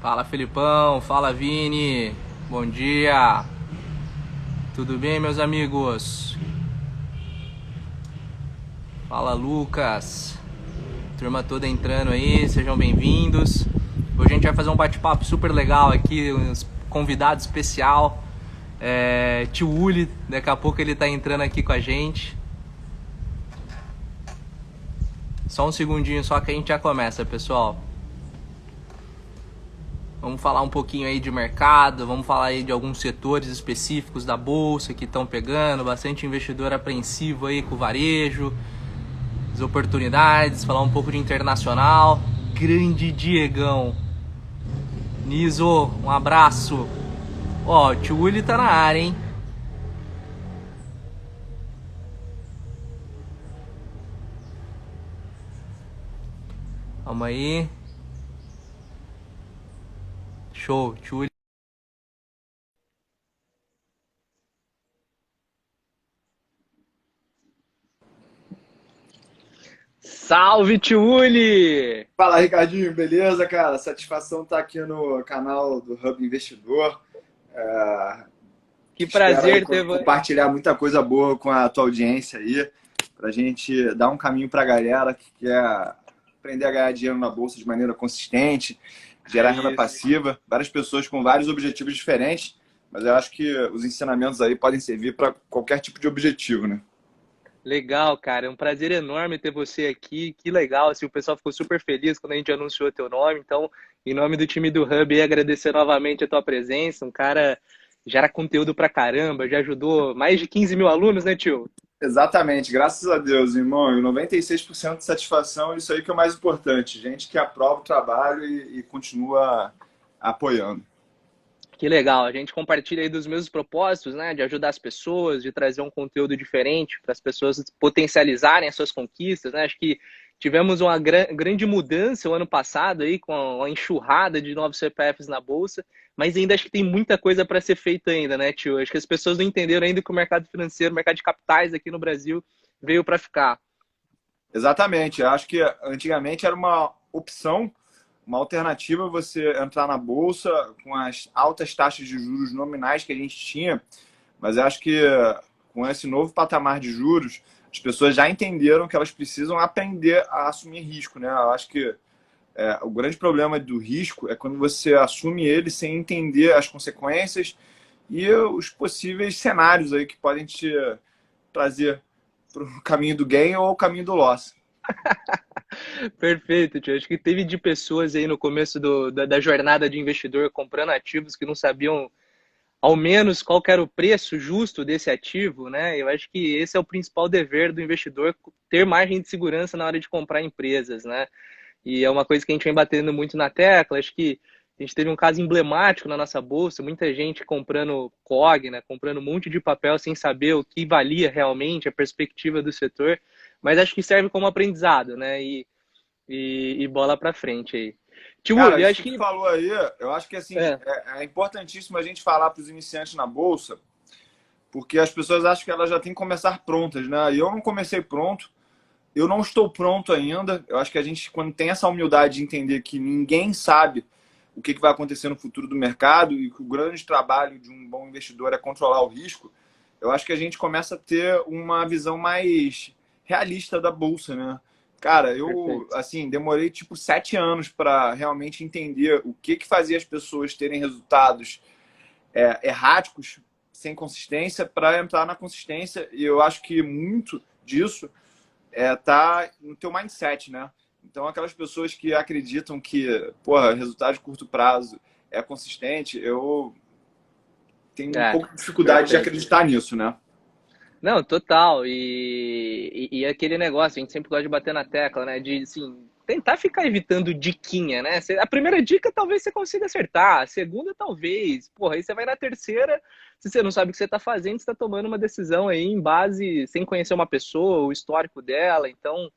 Fala Felipão, fala Vini, bom dia, tudo bem meus amigos? Fala Lucas, turma toda entrando aí, sejam bem-vindos. Hoje a gente vai fazer um bate-papo super legal aqui, um convidado especial, Tio Uli, daqui a pouco ele tá entrando aqui com a gente. Só um segundinho só que a gente já começa, pessoal. Vamos falar um pouquinho aí de mercado, vamos falar aí de alguns setores específicos da bolsa que estão pegando, bastante investidor apreensivo aí com o varejo, as oportunidades, falar um pouco de internacional. Grande Diegão. Niso, um abraço. Ó, o tio Willi tá na área, hein? Calma aí. Show, tio Willi. Salve, tio Uli! Fala, Ricardinho, beleza, cara? Satisfação estar aqui no canal do Hub Investidor. É, Que Espero aí prazer ter você. compartilhar muita coisa boa com a tua audiência aí, para a gente dar um caminho para a galera que quer aprender a ganhar dinheiro na bolsa de maneira consistente, gerar renda passiva. Várias pessoas com vários objetivos diferentes, mas eu acho que os ensinamentos aí podem servir para qualquer tipo de objetivo, né? Legal, cara. É um prazer enorme ter você aqui. Que legal. Assim, o pessoal ficou super feliz quando a gente anunciou teu nome. Então, em nome do time do Hub, agradecer novamente a tua presença. Um cara gera conteúdo pra caramba, já ajudou mais de 15 mil alunos, né, tio? Exatamente, graças a Deus, irmão. E 96% de satisfação, é isso aí que é o mais importante. Gente que aprova o trabalho e continua apoiando. Que legal. A gente compartilha aí dos mesmos propósitos, né? De ajudar as pessoas, de trazer um conteúdo diferente para as pessoas potencializarem as suas conquistas, né? Acho que tivemos uma grande mudança o ano passado aí com a enxurrada de novos CPFs na bolsa, mas ainda acho que tem muita coisa para ser feita ainda, né, tio? Acho que as pessoas não entenderam ainda que o mercado financeiro, o mercado de capitais aqui no Brasil veio para ficar. Exatamente. Eu acho que antigamente era uma opção, uma alternativa você entrar na bolsa com as altas taxas de juros nominais que a gente tinha, mas eu acho que com esse novo patamar de juros, as pessoas já entenderam que elas precisam aprender a assumir risco, né? Eu acho que o grande problema do risco é quando você assume ele sem entender as consequências e os possíveis cenários aí que podem te trazer para o caminho do gain ou o caminho do loss. Perfeito, tio. Acho que teve de pessoas aí no começo da jornada de investidor comprando ativos que não sabiam ao menos qual que era o preço justo desse ativo, né? Eu acho que esse é o principal dever do investidor, ter margem de segurança na hora de comprar empresas, né? E é uma coisa que a gente vem batendo muito na tecla. Acho que a gente teve um caso emblemático na nossa bolsa, muita gente comprando COG, né? Comprando um monte de papel sem saber o que valia realmente, a perspectiva do setor. Mas acho que serve como aprendizado, né? E bola para frente aí. Tio Cara, Uli, eu isso acho que tu que falou aí, eu acho que assim, é, é importantíssimo a gente falar para os iniciantes na bolsa, porque as pessoas acham que elas já têm que começar prontas, né? E eu não comecei pronto, eu não estou pronto ainda. Eu acho que a gente, quando tem essa humildade de entender que ninguém sabe o que vai acontecer no futuro do mercado e que o grande trabalho de um bom investidor é controlar o risco, eu acho que a gente começa a ter uma visão mais realista da bolsa, né? Cara, eu, perfeito. assim, demorei tipo 7 anos para realmente entender o que fazia as pessoas terem resultados erráticos, sem consistência, para entrar na consistência. E eu acho que muito disso tá no teu mindset, né? Então, aquelas pessoas que acreditam que, porra, resultado de curto prazo é consistente, eu tenho um É, pouco de dificuldade de perfeito. acreditar nisso, né? Não, total. E aquele negócio, a gente sempre gosta de bater na tecla, né? De, assim, tentar ficar evitando diquinha, né? A primeira dica talvez você consiga acertar, a segunda talvez. Porra, aí você vai na terceira, se você não sabe o que você tá fazendo, você tá tomando uma decisão aí em base, sem conhecer uma pessoa, o histórico dela. Então,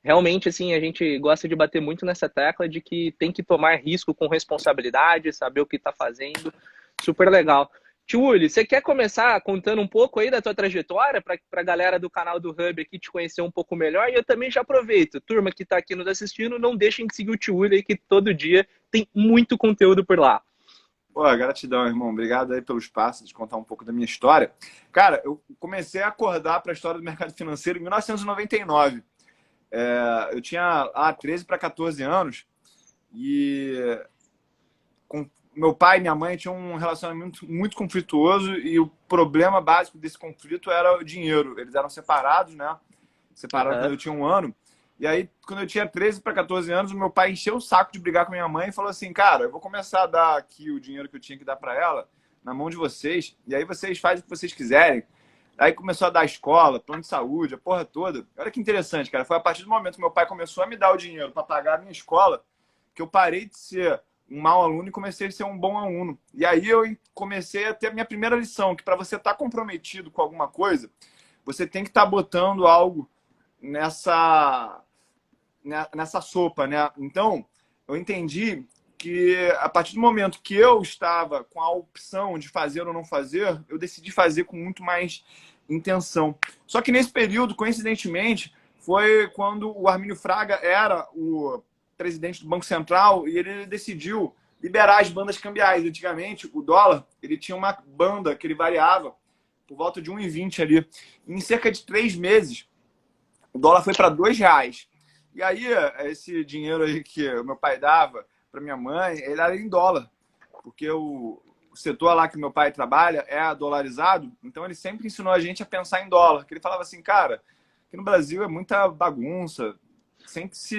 realmente, assim, a gente gosta de bater muito nessa tecla de que tem que tomar risco com responsabilidade, saber o que tá fazendo. Super legal. Tiuli, você quer começar contando um pouco aí da tua trajetória para a galera do canal do Hub aqui te conhecer um pouco melhor? E eu também já aproveito, turma que está aqui nos assistindo, não deixem de seguir o Tiuli aí, que todo dia tem muito conteúdo por lá. Pô, gratidão, irmão. Obrigado aí pelo espaço de contar um pouco da minha história. Cara, eu comecei a acordar para a história do mercado financeiro em 1999. Eu tinha 13 para 14 anos e com meu pai e minha mãe tinham um relacionamento muito conflituoso e o problema básico desse conflito era o dinheiro. Eles eram separados, né? Separaram quando eu tinha 1 ano. E aí, quando eu tinha 13 para 14 anos, o meu pai encheu o saco de brigar com minha mãe e falou assim, cara, eu vou começar a dar aqui o dinheiro que eu tinha que dar para ela na mão de vocês, e aí vocês fazem o que vocês quiserem. Aí começou a dar escola, plano de saúde, a porra toda. Olha que interessante, cara. Foi a partir do momento que meu pai começou a me dar o dinheiro para pagar a minha escola que eu parei de ser um mau aluno e comecei a ser um bom aluno. E aí eu comecei a ter a minha primeira lição, que para você estar comprometido com alguma coisa, você tem que estar botando algo nessa sopa, né? Então, eu entendi que a partir do momento que eu estava com a opção de fazer ou não fazer, eu decidi fazer com muito mais intenção. Só que nesse período, coincidentemente, foi quando o Armínio Fraga era o presidente do Banco Central e ele decidiu liberar as bandas cambiais. Antigamente, o dólar, ele tinha uma banda que ele variava por volta de 1,20 ali. Em cerca de 3 meses, o dólar foi para R$ 2. E aí, esse dinheiro aí que o meu pai dava para minha mãe, ele era em dólar. Porque o setor lá que meu pai trabalha é dolarizado, então ele sempre ensinou a gente a pensar em dólar. Que ele falava assim, cara, aqui no Brasil é muita bagunça, sempre se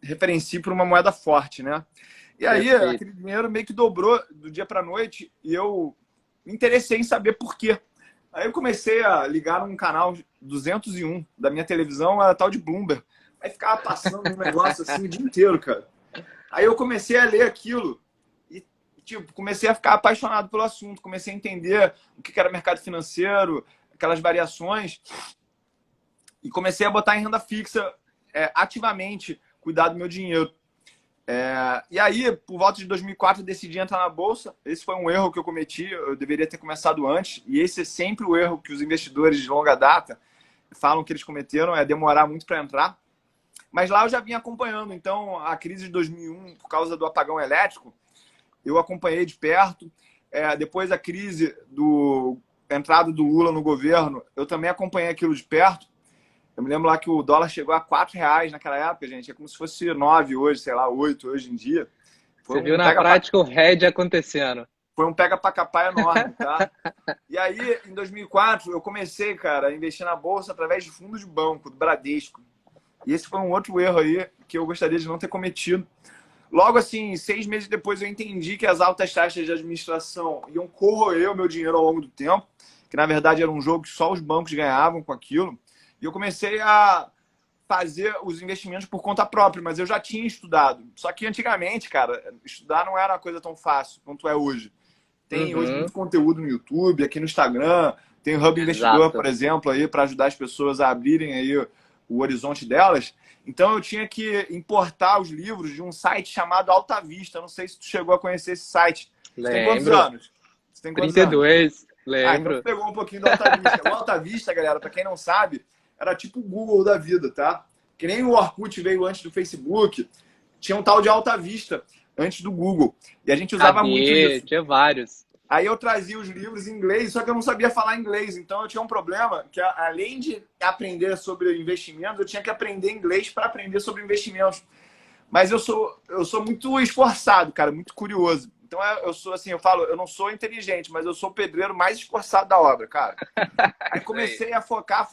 referencie por uma moeda forte, né? E aí, aquele dinheiro meio que dobrou do dia para a noite e eu me interessei em saber por quê. Aí eu comecei a ligar num canal 201 da minha televisão, era tal de Bloomberg. Aí ficava passando um negócio assim o dia inteiro, cara. Aí eu comecei a ler aquilo e, tipo, comecei a ficar apaixonado pelo assunto. Comecei a entender o que era mercado financeiro, aquelas variações. E comecei a botar em renda fixa ativamente, cuidar do meu dinheiro. E aí, por volta de 2004, eu decidi entrar na Bolsa. Esse foi um erro que eu cometi, eu deveria ter começado antes. E esse é sempre o erro que os investidores de longa data falam que eles cometeram, é demorar muito para entrar. Mas lá eu já vinha acompanhando. Então, a crise de 2001, por causa do apagão elétrico, eu acompanhei de perto. Depois a crise entrada do Lula no governo, eu também acompanhei aquilo de perto. Eu me lembro lá que o dólar chegou a R$ 4 naquela época, gente. É como se fosse 9 hoje, sei lá, 8 hoje em dia. Você viu na prática o hedge acontecendo. Foi um pega pra capar enorme, tá? E aí, em 2004, eu comecei, cara, a investir na Bolsa através de fundos de banco, do Bradesco. E esse foi um outro erro aí que eu gostaria de não ter cometido. Logo assim, 6 meses depois, eu entendi que as altas taxas de administração iam corroer o meu dinheiro ao longo do tempo, que na verdade era um jogo que só os bancos ganhavam com aquilo. E eu comecei a fazer os investimentos por conta própria, mas eu já tinha estudado. Só que antigamente, cara, estudar não era uma coisa tão fácil quanto é hoje. Tem hoje muito conteúdo no YouTube, aqui no Instagram, tem o Hub Investidor, por exemplo, aí para ajudar as pessoas a abrirem aí o horizonte delas. Então eu tinha que importar os livros de um site chamado Alta Vista. Não sei se tu chegou a conhecer esse site. Você tem quantos anos? Você tem quantos 32, anos? Lembro. Então tu pegou um pouquinho do Alta Vista. O Alta Vista, galera, para quem não sabe, era tipo o Google da vida, tá? Que nem o Orkut veio antes do Facebook, tinha um tal de Alta Vista antes do Google. E a gente usava muito isso. Tinha vários. Aí eu trazia os livros em inglês, só que eu não sabia falar inglês. Então eu tinha um problema que, além de aprender sobre investimentos, eu tinha que aprender inglês para aprender sobre investimentos. Mas eu sou muito esforçado, cara, muito curioso. Então eu sou assim, eu falo, eu não sou inteligente, mas eu sou o pedreiro mais esforçado da obra, cara. Aí comecei a focar.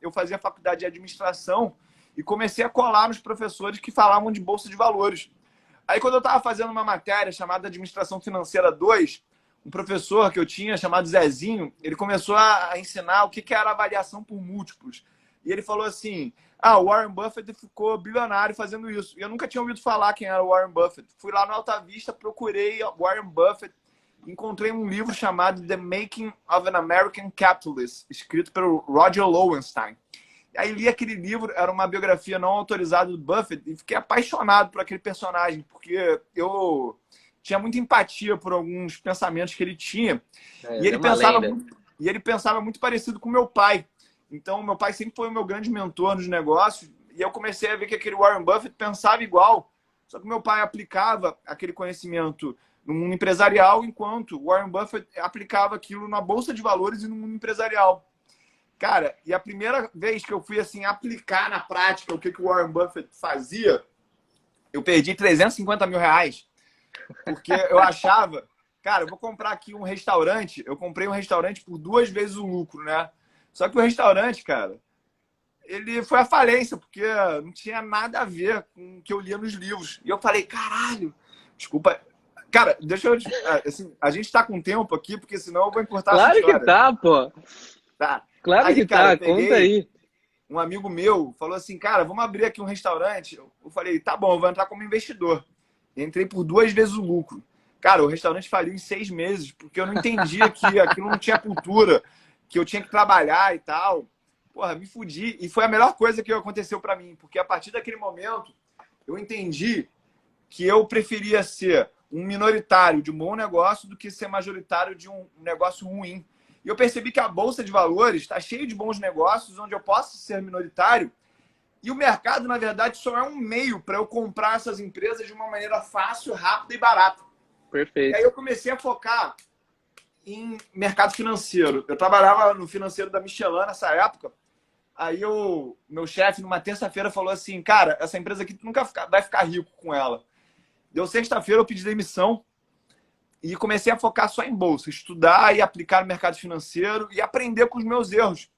Eu fazia faculdade de administração e comecei a colar nos professores que falavam de bolsa de valores. Aí quando eu estava fazendo uma matéria chamada Administração Financeira 2, um professor que eu tinha chamado Zezinho, ele começou a ensinar o que era avaliação por múltiplos. E ele falou assim, o Warren Buffett ficou bilionário fazendo isso. E eu nunca tinha ouvido falar quem era o Warren Buffett. Fui lá no Alta Vista, procurei Warren Buffett, encontrei um livro chamado The Making of an American Capitalist, escrito pelo Roger Lowenstein. Aí li aquele livro, era uma biografia não autorizada do Buffett, e fiquei apaixonado por aquele personagem, porque eu tinha muita empatia por alguns pensamentos que ele tinha. É, E é uma lenda. ele pensava muito parecido com meu pai. Então, meu pai sempre foi o meu grande mentor nos negócios. E eu comecei a ver que aquele Warren Buffett pensava igual. Só que meu pai aplicava aquele conhecimento no mundo empresarial, enquanto o Warren Buffett aplicava aquilo na bolsa de valores e no mundo empresarial. Cara, e a primeira vez que eu fui assim aplicar na prática o que o Warren Buffett fazia, eu perdi 350 mil reais. Porque eu achava, cara, eu vou comprar aqui um restaurante. Eu comprei um restaurante por 2 vezes o lucro, né? Só que o restaurante, cara, ele foi à falência, porque não tinha nada a ver com o que eu lia nos livros. E eu falei, caralho, desculpa. Cara, deixa eu. Assim, a gente tá com tempo aqui, porque senão eu vou encurtar essa Claro que história. tá, pô. Tá. Claro Aí, que cara, eu tá. Conta peguei. aí. Um amigo meu falou assim, cara, vamos abrir aqui um restaurante. Eu falei, tá bom, eu vou entrar como investidor. Entrei por 2 vezes o lucro. Cara, o restaurante faliu em 6 meses, porque eu não entendia que aquilo não tinha cultura, que eu tinha que trabalhar e tal. Porra, me fudi. E foi a melhor coisa que aconteceu para mim, porque a partir daquele momento eu entendi que eu preferia ser um minoritário de um bom negócio do que ser majoritário de um negócio ruim. E eu percebi que a Bolsa de Valores está cheia de bons negócios onde eu posso ser minoritário e o mercado, na verdade, só é um meio para eu comprar essas empresas de uma maneira fácil, rápida e barata. E aí Perfeito. eu comecei a focar em mercado financeiro. Eu trabalhava no financeiro da Michelin nessa época. Aí meu chefe, numa terça-feira, falou assim, cara, essa empresa aqui tu nunca vai ficar rico com ela. Deu sexta-feira, eu pedi demissão e comecei a focar só em bolsa, estudar e aplicar no mercado financeiro e aprender com os meus erros.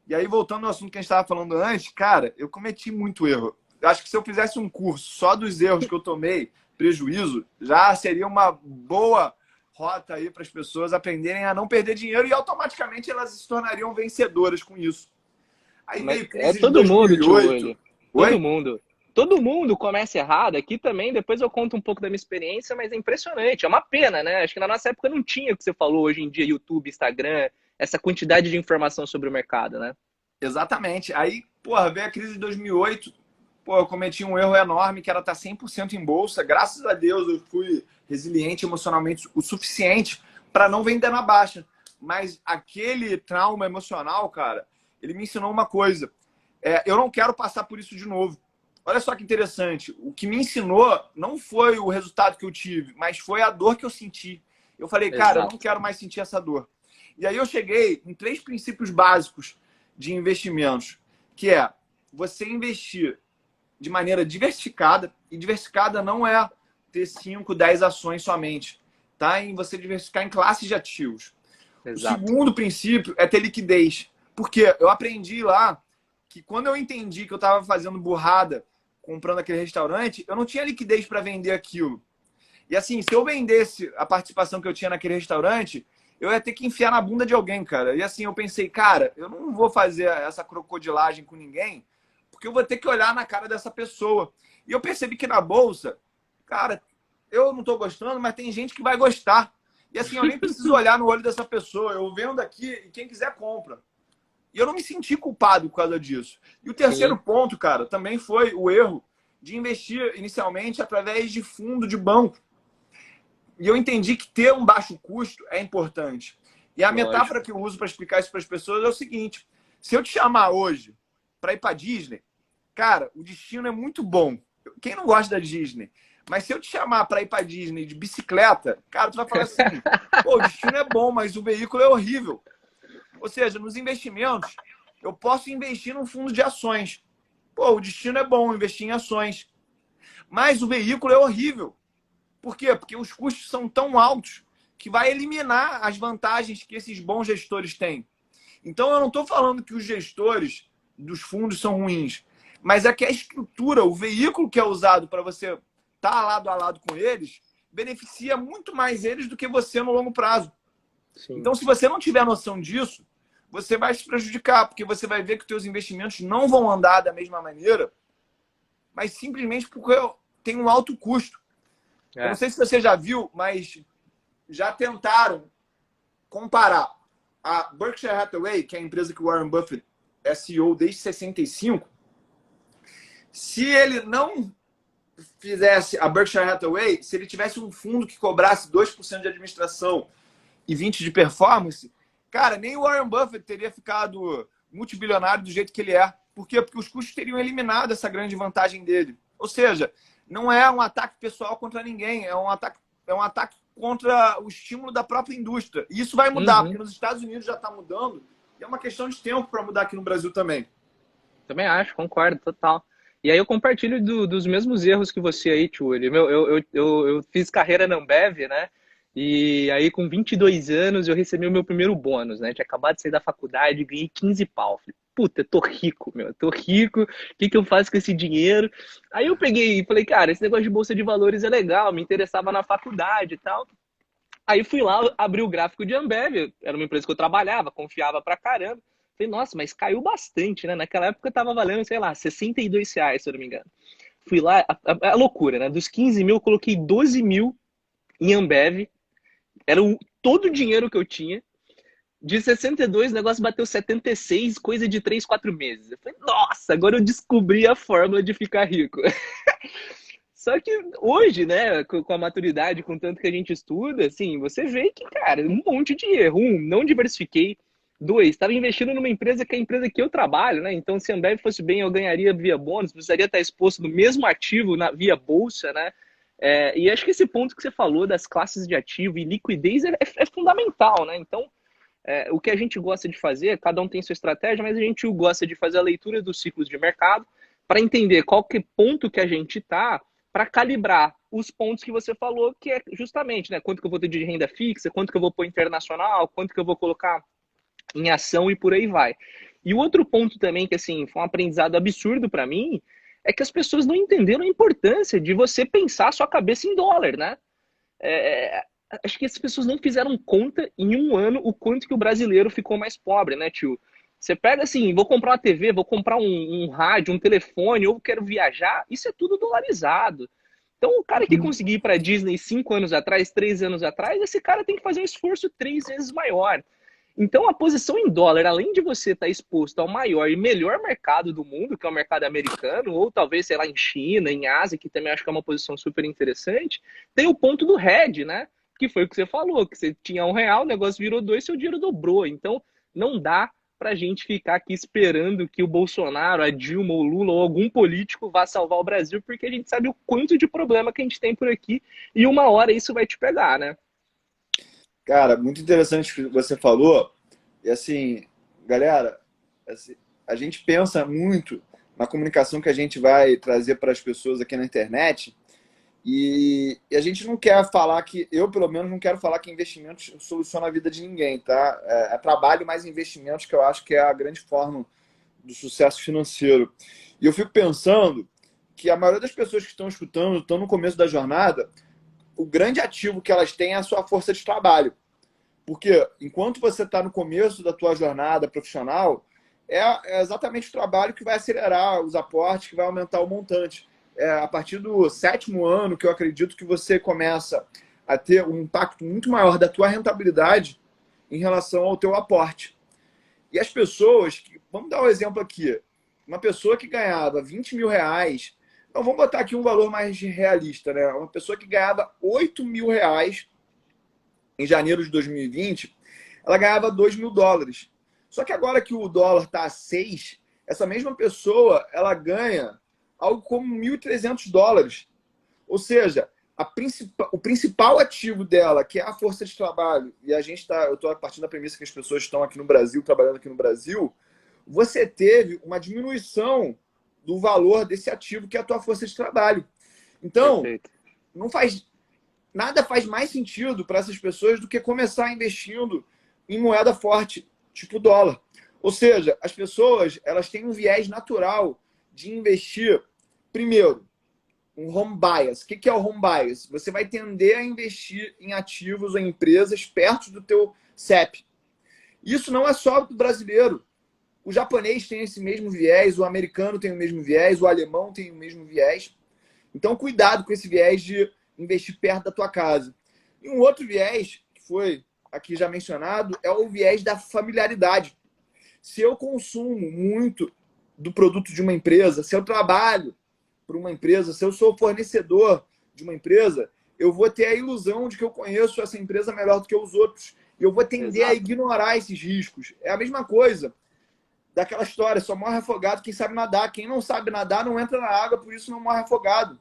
E aí, voltando ao assunto que a gente estava falando antes, cara, eu cometi muito erro. Eu acho que se eu fizesse um curso só dos erros que eu tomei, prejuízo, já seria uma boa rota aí para as pessoas aprenderem a não perder dinheiro e automaticamente elas se tornariam vencedoras com isso. Aí Mas veio é crise de todo mundo, tio 2008. Olho. Todo Oi? mundo. Todo mundo começa errado. Aqui também, depois eu conto um pouco da minha experiência, mas é impressionante. É uma pena, né? Acho que na nossa época não tinha o que você falou hoje em dia, YouTube, Instagram, essa quantidade de informação sobre o mercado, né? Exatamente. Aí, porra, veio a crise de 2008. Pô, eu cometi um erro enorme que era estar 100% em bolsa. Graças a Deus eu fui resiliente emocionalmente o suficiente para não vender na baixa. Mas aquele trauma emocional, cara, ele me ensinou uma coisa. Eu não quero passar por isso de novo. Olha só que interessante. O que me ensinou não foi o resultado que eu tive, mas foi a dor que eu senti. Eu falei, cara, eu não Exato. quero mais sentir essa dor. E aí eu cheguei em 3 princípios básicos de investimentos, que é você investir de maneira diversificada, e diversificada não é ter 5, 10 ações somente, tá? Em você diversificar em classes de ativos. O Exato. segundo princípio é ter liquidez. Porque eu aprendi lá que quando eu entendi que eu estava fazendo burrada comprando aquele restaurante, eu não tinha liquidez para vender aquilo. E assim, se eu vendesse a participação que eu tinha naquele restaurante, eu ia ter que enfiar na bunda de alguém, cara. E assim, eu pensei, cara, eu não vou fazer essa crocodilagem com ninguém, porque eu vou ter que olhar na cara dessa pessoa. E eu percebi que na bolsa, cara, eu não tô gostando, mas tem gente que vai gostar. E assim, eu nem preciso olhar no olho dessa pessoa. Eu vendo aqui e quem quiser compra. E eu não me senti culpado por causa disso. E o terceiro Sim, ponto, cara, também foi o erro de investir inicialmente através de fundo de banco. E eu entendi que ter um baixo custo é importante. E a metáfora lógico. que eu uso para explicar isso para as pessoas é o seguinte: se eu te chamar hoje para ir para Disney, cara, o destino é muito bom. Quem não gosta da Disney? Mas se eu te chamar para ir para Disney de bicicleta, cara, tu vai falar assim: pô, o destino é bom, mas o veículo é horrível. Ou seja, nos investimentos, eu posso investir num fundo de ações. Pô, o destino é bom, investir em ações. Mas o veículo é horrível. Por quê? Porque os custos são tão altos que vai eliminar as vantagens que esses bons gestores têm. Então, eu não estou falando que os gestores dos fundos são ruins, mas é que a estrutura, o veículo que é usado para você estar lado a lado com eles, beneficia muito mais eles do que você no longo prazo. Sim. Então, se você não tiver noção disso, você vai se prejudicar, porque você vai ver que os seus investimentos não vão andar da mesma maneira, mas simplesmente porque tem um alto custo. Eu não É. sei se você já viu, mas já tentaram comparar a Berkshire Hathaway, que é a empresa que o Warren Buffett é CEO desde 65. Se ele não fizesse a Berkshire Hathaway, se ele tivesse um fundo que cobrasse 2% de administração e 20% de performance, cara, nem o Warren Buffett teria ficado multibilionário do jeito que ele é. Por quê? Porque os custos teriam eliminado essa grande vantagem dele. Ou seja, não é um ataque pessoal contra ninguém, é um ataque contra o estímulo da própria indústria. E isso vai mudar, porque nos Estados Unidos já está mudando, e é uma questão de tempo para mudar aqui no Brasil também. Também acho, concordo, total. E aí eu compartilho dos mesmos erros que você aí, Tchuli. Eu fiz carreira na Ambev, né? E aí com 22 anos eu recebi o meu primeiro bônus, né? Tinha acabado de sair da faculdade, ganhei 15 pau. Falei, puta, eu tô rico, meu, eu tô rico, o que que eu faço com esse dinheiro? Aí eu peguei e falei, cara, esse negócio de bolsa de valores é legal, me interessava na faculdade e tal. Aí fui lá, abri o gráfico de Ambev, era uma empresa que eu trabalhava, confiava pra caramba. Falei, nossa, mas caiu bastante, né? Naquela época tava valendo, sei lá, R$ 62, se eu não me engano. Fui lá, a loucura, né? Dos 15 mil, eu coloquei 12 mil em Ambev. Era todo o dinheiro que eu tinha. De 62, o negócio bateu 76, coisa de 3, 4 meses. Eu falei, nossa, agora eu descobri a fórmula de ficar rico. Só que hoje, né, com a maturidade, com tanto que a gente estuda, assim, você vê que, cara, um monte de erro. Um, não diversifiquei. Dois, estava investindo numa empresa que é a empresa que eu trabalho, né? Então, se a Ambev fosse bem, eu ganharia via bônus, precisaria estar exposto no mesmo ativo via bolsa, né? E acho que esse ponto que você falou das classes de ativo e liquidez é fundamental, né? Então, o que a gente gosta de fazer, cada um tem sua estratégia, mas a gente gosta de fazer a leitura dos ciclos de mercado para entender qual que ponto que a gente está para calibrar os pontos que você falou, que é justamente, né, quanto que eu vou ter de renda fixa, quanto que eu vou pôr internacional, quanto que eu vou colocar em ação e por aí vai. E o outro ponto também que assim foi um aprendizado absurdo para mim é que as pessoas não entenderam a importância de você pensar a sua cabeça em dólar, né? Acho que as pessoas não fizeram conta em um ano o quanto que o brasileiro ficou mais pobre, né, tio? Você pega assim, vou comprar uma TV, vou comprar um rádio, um telefone, ou quero viajar, isso é tudo dolarizado. Então, o cara que conseguir ir para Disney 5 anos atrás, 3 anos atrás, esse cara tem que fazer um esforço 3 vezes maior. Então, a posição em dólar, além de você estar exposto ao maior e melhor mercado do mundo, que é o mercado americano, ou talvez, sei lá, em China, em Ásia, que também acho que é uma posição super interessante, tem o ponto do hedge, né? Que foi o que você falou, que você tinha R$ 1, o negócio virou 2, seu dinheiro dobrou. Então, não dá para a gente ficar aqui esperando que o Bolsonaro, a Dilma, o Lula ou algum político vá salvar o Brasil, porque a gente sabe o quanto de problema que a gente tem por aqui e uma hora isso vai te pegar, né? Cara, muito interessante o que você falou. E assim, galera, assim, a gente pensa muito na comunicação que a gente vai trazer para as pessoas aqui na internet. E a gente não quer falar que, eu pelo menos não quero falar que investimentos solucionam a vida de ninguém, tá? É trabalho mais investimentos que eu acho que é a grande forma do sucesso financeiro. E eu fico pensando que a maioria das pessoas que estão escutando estão no começo da jornada, o grande ativo que elas têm é a sua força de trabalho. Porque enquanto você está no começo da tua jornada profissional, é exatamente o trabalho que vai acelerar os aportes, que vai aumentar o montante. A partir do 7º ano, que eu acredito que você começa a ter um impacto muito maior da tua rentabilidade em relação ao teu aporte. E as pessoas, vamos dar um exemplo aqui, uma pessoa que ganhava R$ 20.000, então vamos botar aqui um valor mais realista, né? Uma pessoa que ganhava R$ 8.000 em janeiro de 2020, ela ganhava US$ 2.000. Só que agora que o dólar está a 6, essa mesma pessoa, ela ganha algo como US$ 1.300. Ou seja, o principal ativo dela, que é a força de trabalho, e eu estou partindo da premissa que as pessoas estão aqui no Brasil, trabalhando aqui no Brasil, você teve uma diminuição do valor desse ativo que é a tua força de trabalho. Então, Perfeito. nada faz mais sentido para essas pessoas do que começar investindo em moeda forte, tipo dólar. Ou seja, as pessoas elas têm um viés natural de investir, primeiro, um home bias. O que é o home bias? Você vai tender a investir em ativos ou em empresas perto do teu CEP. Isso não é só do brasileiro. O japonês tem esse mesmo viés, o americano tem o mesmo viés, o alemão tem o mesmo viés. Então, cuidado com esse viés de investir perto da tua casa. E um outro viés, que foi aqui já mencionado, é o viés da familiaridade. Se eu consumo muito do produto de uma empresa, se eu trabalho para uma empresa, se eu sou fornecedor de uma empresa, eu vou ter a ilusão de que eu conheço essa empresa melhor do que os outros. E eu vou tender a Exato. ignorar esses riscos. É a mesma coisa daquela história, só morre afogado quem sabe nadar. Quem não sabe nadar não entra na água, por isso não morre afogado.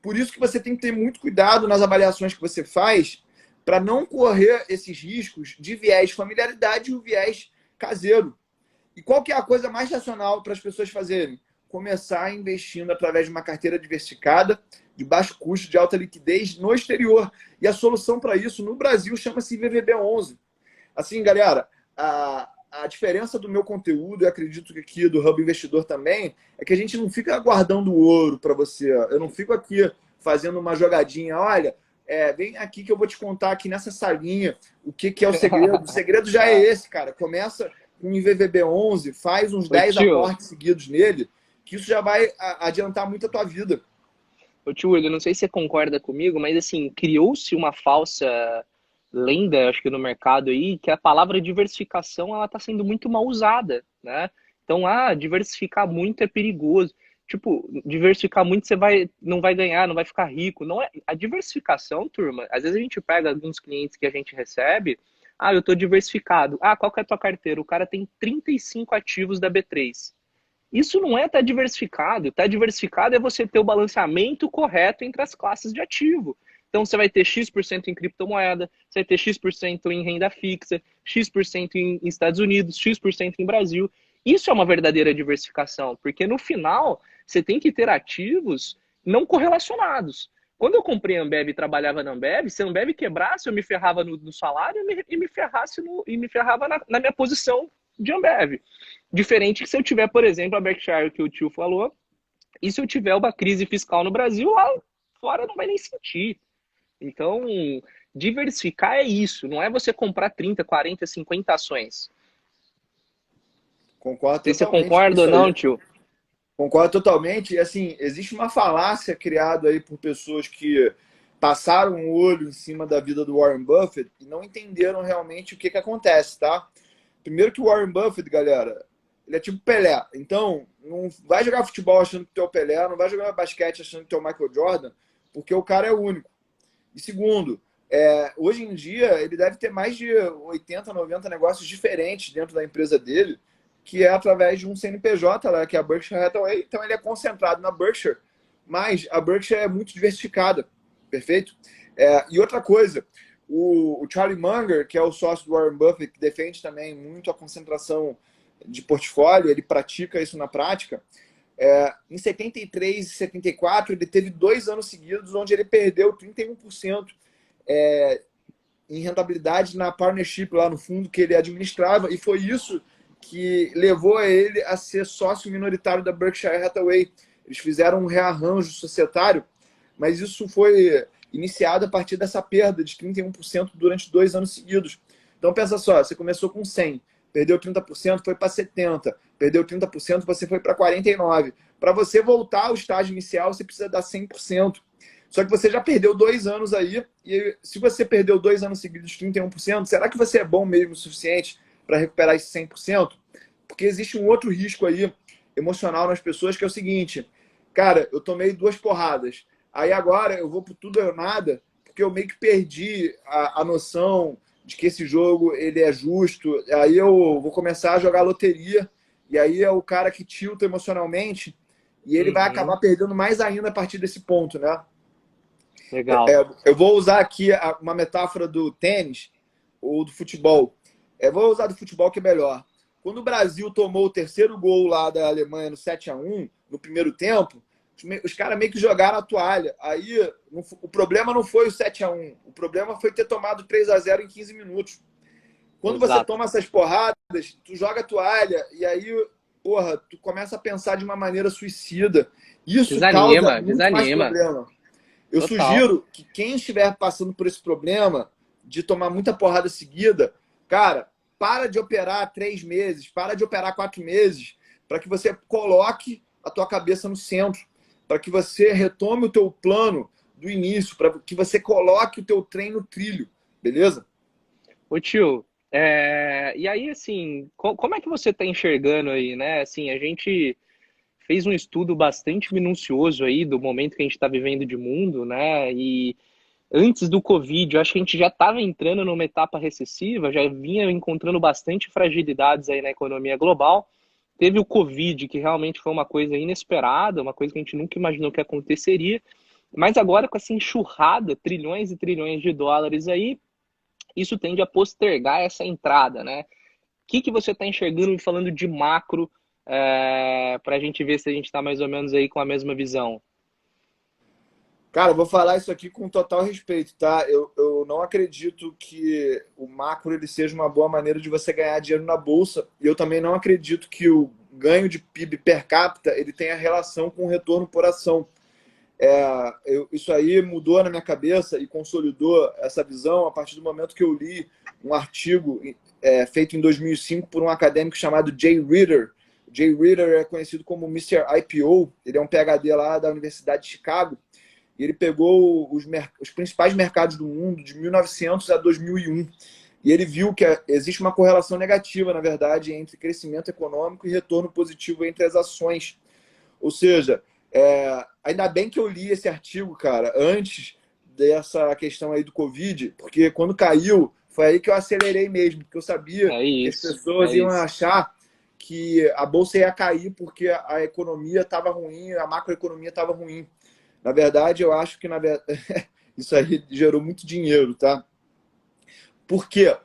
Por isso que você tem que ter muito cuidado nas avaliações que você faz para não correr esses riscos de viés familiaridade e o viés caseiro. E qual que é a coisa mais racional para as pessoas fazerem? Começar investindo através de uma carteira diversificada, de baixo custo, de alta liquidez no exterior. E a solução para isso no Brasil chama-se VVB11. Assim, galera, a diferença do meu conteúdo, e acredito que aqui do Hub Investidor também, é que a gente não fica guardando ouro para você. Eu não fico aqui fazendo uma jogadinha. Olha, vem aqui que eu vou te contar aqui nessa salinha o que é o segredo. O segredo já é esse, cara. Começa com o IVVB11, faz uns Ô 10 tio, aportes seguidos nele, que isso já vai adiantar muito a tua vida. ô tio Will, eu não sei se você concorda comigo, mas assim, criou-se uma falsa lenda, acho que no mercado aí, que a palavra diversificação ela está sendo muito mal usada, né? Então, diversificar muito é perigoso. Tipo, diversificar muito você não vai ganhar, não vai ficar rico. Não é a diversificação, turma. Às vezes a gente pega alguns clientes que a gente recebe, eu estou diversificado. Qual que é a tua carteira? O cara tem 35 ativos da B3. Isso não é estar diversificado. Estar diversificado é você ter o balanceamento correto entre as classes de ativo. Então, você vai ter X% em criptomoeda, você vai ter X% em renda fixa, X% em Estados Unidos, X% em Brasil. Isso é uma verdadeira diversificação, porque no final, você tem que ter ativos não correlacionados. Quando eu comprei a Ambev e trabalhava na Ambev, se a Ambev quebrasse, eu me ferrava no salário e me ferrava na minha posição de Ambev. Diferente que se eu tiver, por exemplo, a Berkshire que o tio falou, e se eu tiver uma crise fiscal no Brasil, lá fora não vai nem sentir. Então, diversificar é isso, não é você comprar 30, 40, 50 ações. Concordo Não sei se você totalmente com concorda ou isso aí. não, tio. Concordo totalmente. E, assim, existe uma falácia criada aí por pessoas que passaram o olho em cima da vida do Warren Buffett e não entenderam realmente o que acontece, tá? Primeiro que o Warren Buffett, galera, ele é tipo Pelé. Então, não vai jogar futebol achando que tu é o Pelé, não vai jogar basquete achando que tu é o Michael Jordan, porque o cara é único. E segundo, hoje em dia, ele deve ter mais de 80, 90 negócios diferentes dentro da empresa dele, que é através de um CNPJ, lá, que é a Berkshire Hathaway. Então, ele é concentrado na Berkshire, mas a Berkshire é muito diversificada, perfeito? E outra coisa, o Charlie Munger, que é o sócio do Warren Buffett, que defende também muito a concentração de portfólio, ele pratica isso na prática. Em 73 e 74, ele teve 2 anos seguidos onde ele perdeu 31% em rentabilidade na partnership lá no fundo que ele administrava, e foi isso que levou a ele a ser sócio minoritário da Berkshire Hathaway. Eles fizeram um rearranjo societário, mas isso foi iniciado a partir dessa perda de 31% durante 2 anos seguidos. Então pensa só, você começou com 100, perdeu 30%, foi para 70%, perdeu 30%, você foi para 49%. Para você voltar ao estágio inicial, você precisa dar 100%. Só que você já perdeu 2 anos aí, e se você perdeu 2 anos seguidos de 31%, será que você é bom mesmo o suficiente para recuperar esse 100%? Porque existe um outro risco aí emocional nas pessoas, que é o seguinte: cara, eu tomei 2 porradas, aí agora eu vou pro tudo ou nada, porque eu meio que perdi a noção de que esse jogo ele é justo, aí eu vou começar a jogar loteria, e aí é o cara que tilta emocionalmente, e ele vai Uhum, acabar perdendo mais ainda a partir desse ponto, né? legal. Eu vou usar aqui uma metáfora do tênis ou do futebol. Vou usar do futebol que é melhor. Quando o Brasil tomou o terceiro gol lá da Alemanha no 7-1 no primeiro tempo, os caras meio que jogaram a toalha. Aí o problema não foi o 7-1, o problema foi ter tomado 3-0 em 15 minutos. Quando você Exato. toma essas porradas, tu joga a toalha e aí, porra, tu começa a pensar de uma maneira suicida. Isso causa Desanima, muito mais desanima. problema. Eu Total. sugiro que quem estiver passando por esse problema de tomar muita porrada seguida, cara, para de operar 3 meses, para de operar 4 meses, para que você coloque a tua cabeça no centro, para que você retome o teu plano do início, para que você coloque o teu trem no trilho, beleza? Ô tio, e aí assim, como é que você está enxergando aí, né? Assim, a gente fez um estudo bastante minucioso aí do momento que a gente está vivendo de mundo, né? E antes do Covid, eu acho que a gente já estava entrando numa etapa recessiva, já vinha encontrando bastante fragilidades aí na economia global. Teve o Covid, que realmente foi uma coisa inesperada, uma coisa que a gente nunca imaginou que aconteceria. Mas agora, com essa enxurrada, trilhões e trilhões de dólares aí, isso tende a postergar essa entrada, né? O que você está enxergando falando de macro, para a gente ver se a gente está mais ou menos aí com a mesma visão? Cara, eu vou falar isso aqui com total respeito, tá? Eu não acredito que o macro ele seja uma boa maneira de você ganhar dinheiro na bolsa. E eu também não acredito que o ganho de PIB per capita ele tenha relação com o retorno por ação. Isso aí mudou na minha cabeça e consolidou essa visão a partir do momento que eu li um artigo feito em 2005 por um acadêmico chamado Jay Ritter. Jay Ritter é conhecido como Mr. IPO, ele é um PhD lá da Universidade de Chicago, e ele pegou os principais mercados do mundo de 1900 a 2001, e ele viu que existe uma correlação negativa, na verdade, entre crescimento econômico e retorno positivo entre as ações. Ou seja, ainda bem que eu li esse artigo, cara, antes dessa questão aí do Covid, porque quando caiu, foi aí que eu acelerei mesmo, porque eu sabia É que as isso, pessoas é iam isso. achar que a bolsa ia cair porque a economia estava ruim, a macroeconomia estava ruim. Na verdade, eu acho que isso aí gerou muito dinheiro, tá? Por quê?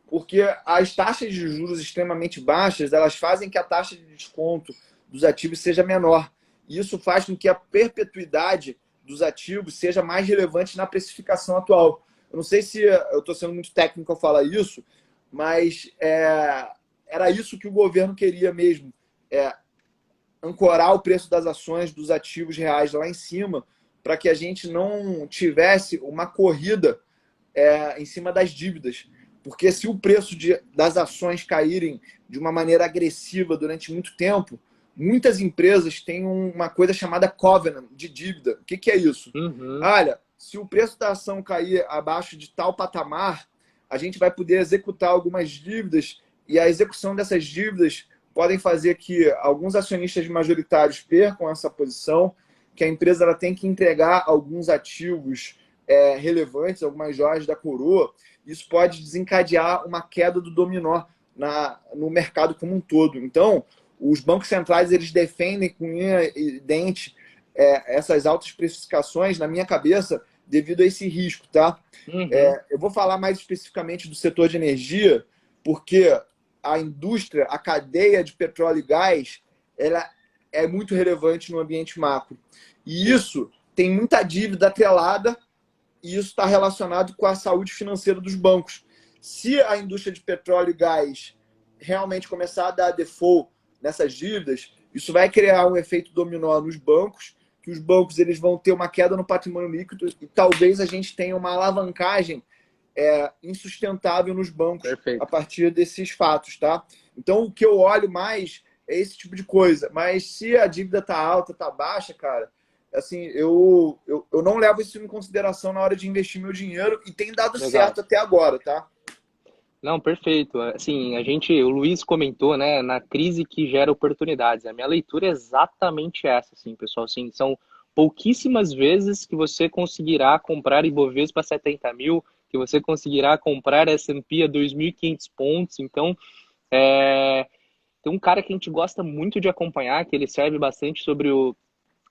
Porque as taxas de juros extremamente baixas, elas fazem que a taxa de desconto dos ativos seja menor. E isso faz com que a perpetuidade dos ativos seja mais relevante na precificação atual. Eu não sei se eu estou sendo muito técnico ao falar isso, mas era isso que o governo queria mesmo. Ancorar o preço das ações dos ativos reais lá em cima, para que a gente não tivesse uma corrida em cima das dívidas. Porque se o preço das ações caírem de uma maneira agressiva durante muito tempo, muitas empresas têm uma coisa chamada covenant de dívida. O que é isso? Uhum. Olha, se o preço da ação cair abaixo de tal patamar, a gente vai poder executar algumas dívidas e a execução dessas dívidas podem fazer que alguns acionistas majoritários percam essa posição, que a empresa ela tem que entregar alguns ativos relevantes, algumas joias da coroa. Isso pode desencadear uma queda do dominó no mercado como um todo. Então, os bancos centrais eles defendem com unha e dente essas altas precificações, na minha cabeça, devido a esse risco, tá? Uhum. Eu vou falar mais especificamente do setor de energia, porque a indústria, a cadeia de petróleo e gás, ela é muito relevante no ambiente macro. E Sim. isso tem muita dívida atrelada e isso está relacionado com a saúde financeira dos bancos. Se a indústria de petróleo e gás realmente começar a dar default nessas dívidas, isso vai criar um efeito dominó nos bancos, que os bancos eles vão ter uma queda no patrimônio líquido e talvez a gente tenha uma alavancagem insustentável nos bancos a Perfeito. partir desses fatos, tá? Então, o que eu olho mais é esse tipo de coisa. Mas se a dívida tá alta, tá baixa, cara, assim, eu não levo isso em consideração na hora de investir meu dinheiro e tem dado Legal. certo até agora, tá? Não, perfeito. Assim, o Luiz comentou, né, na crise que gera oportunidades. A minha leitura é exatamente essa, assim, pessoal. Assim, são pouquíssimas vezes que você conseguirá comprar Ibovespa 70 mil, que você conseguirá comprar S&P a 2.500 pontos. Então, tem um cara que a gente gosta muito de acompanhar, que ele serve bastante sobre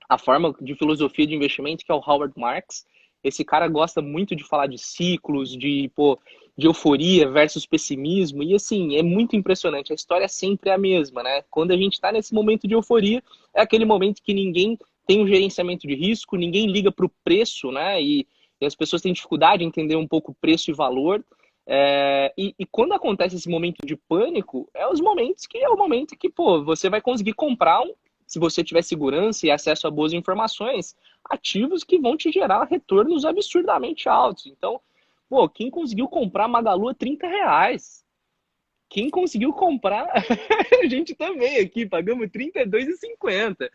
a forma de filosofia de investimento, que é o Howard Marks. Esse cara gosta muito de falar de ciclos, de euforia versus pessimismo, e assim, é muito impressionante, a história sempre é a mesma, né? Quando a gente está nesse momento de euforia, é aquele momento que ninguém tem um gerenciamento de risco, ninguém liga para o preço, né? E as pessoas têm dificuldade em entender um pouco preço e valor. E quando acontece esse momento de pânico, é o momento que, pô, você vai conseguir comprar se você tiver segurança e acesso a boas informações, ativos que vão te gerar retornos absurdamente altos. Então, pô, quem conseguiu comprar Magalu a R$ 30? Quem conseguiu comprar, a gente também aqui, pagamos R$ 32,50.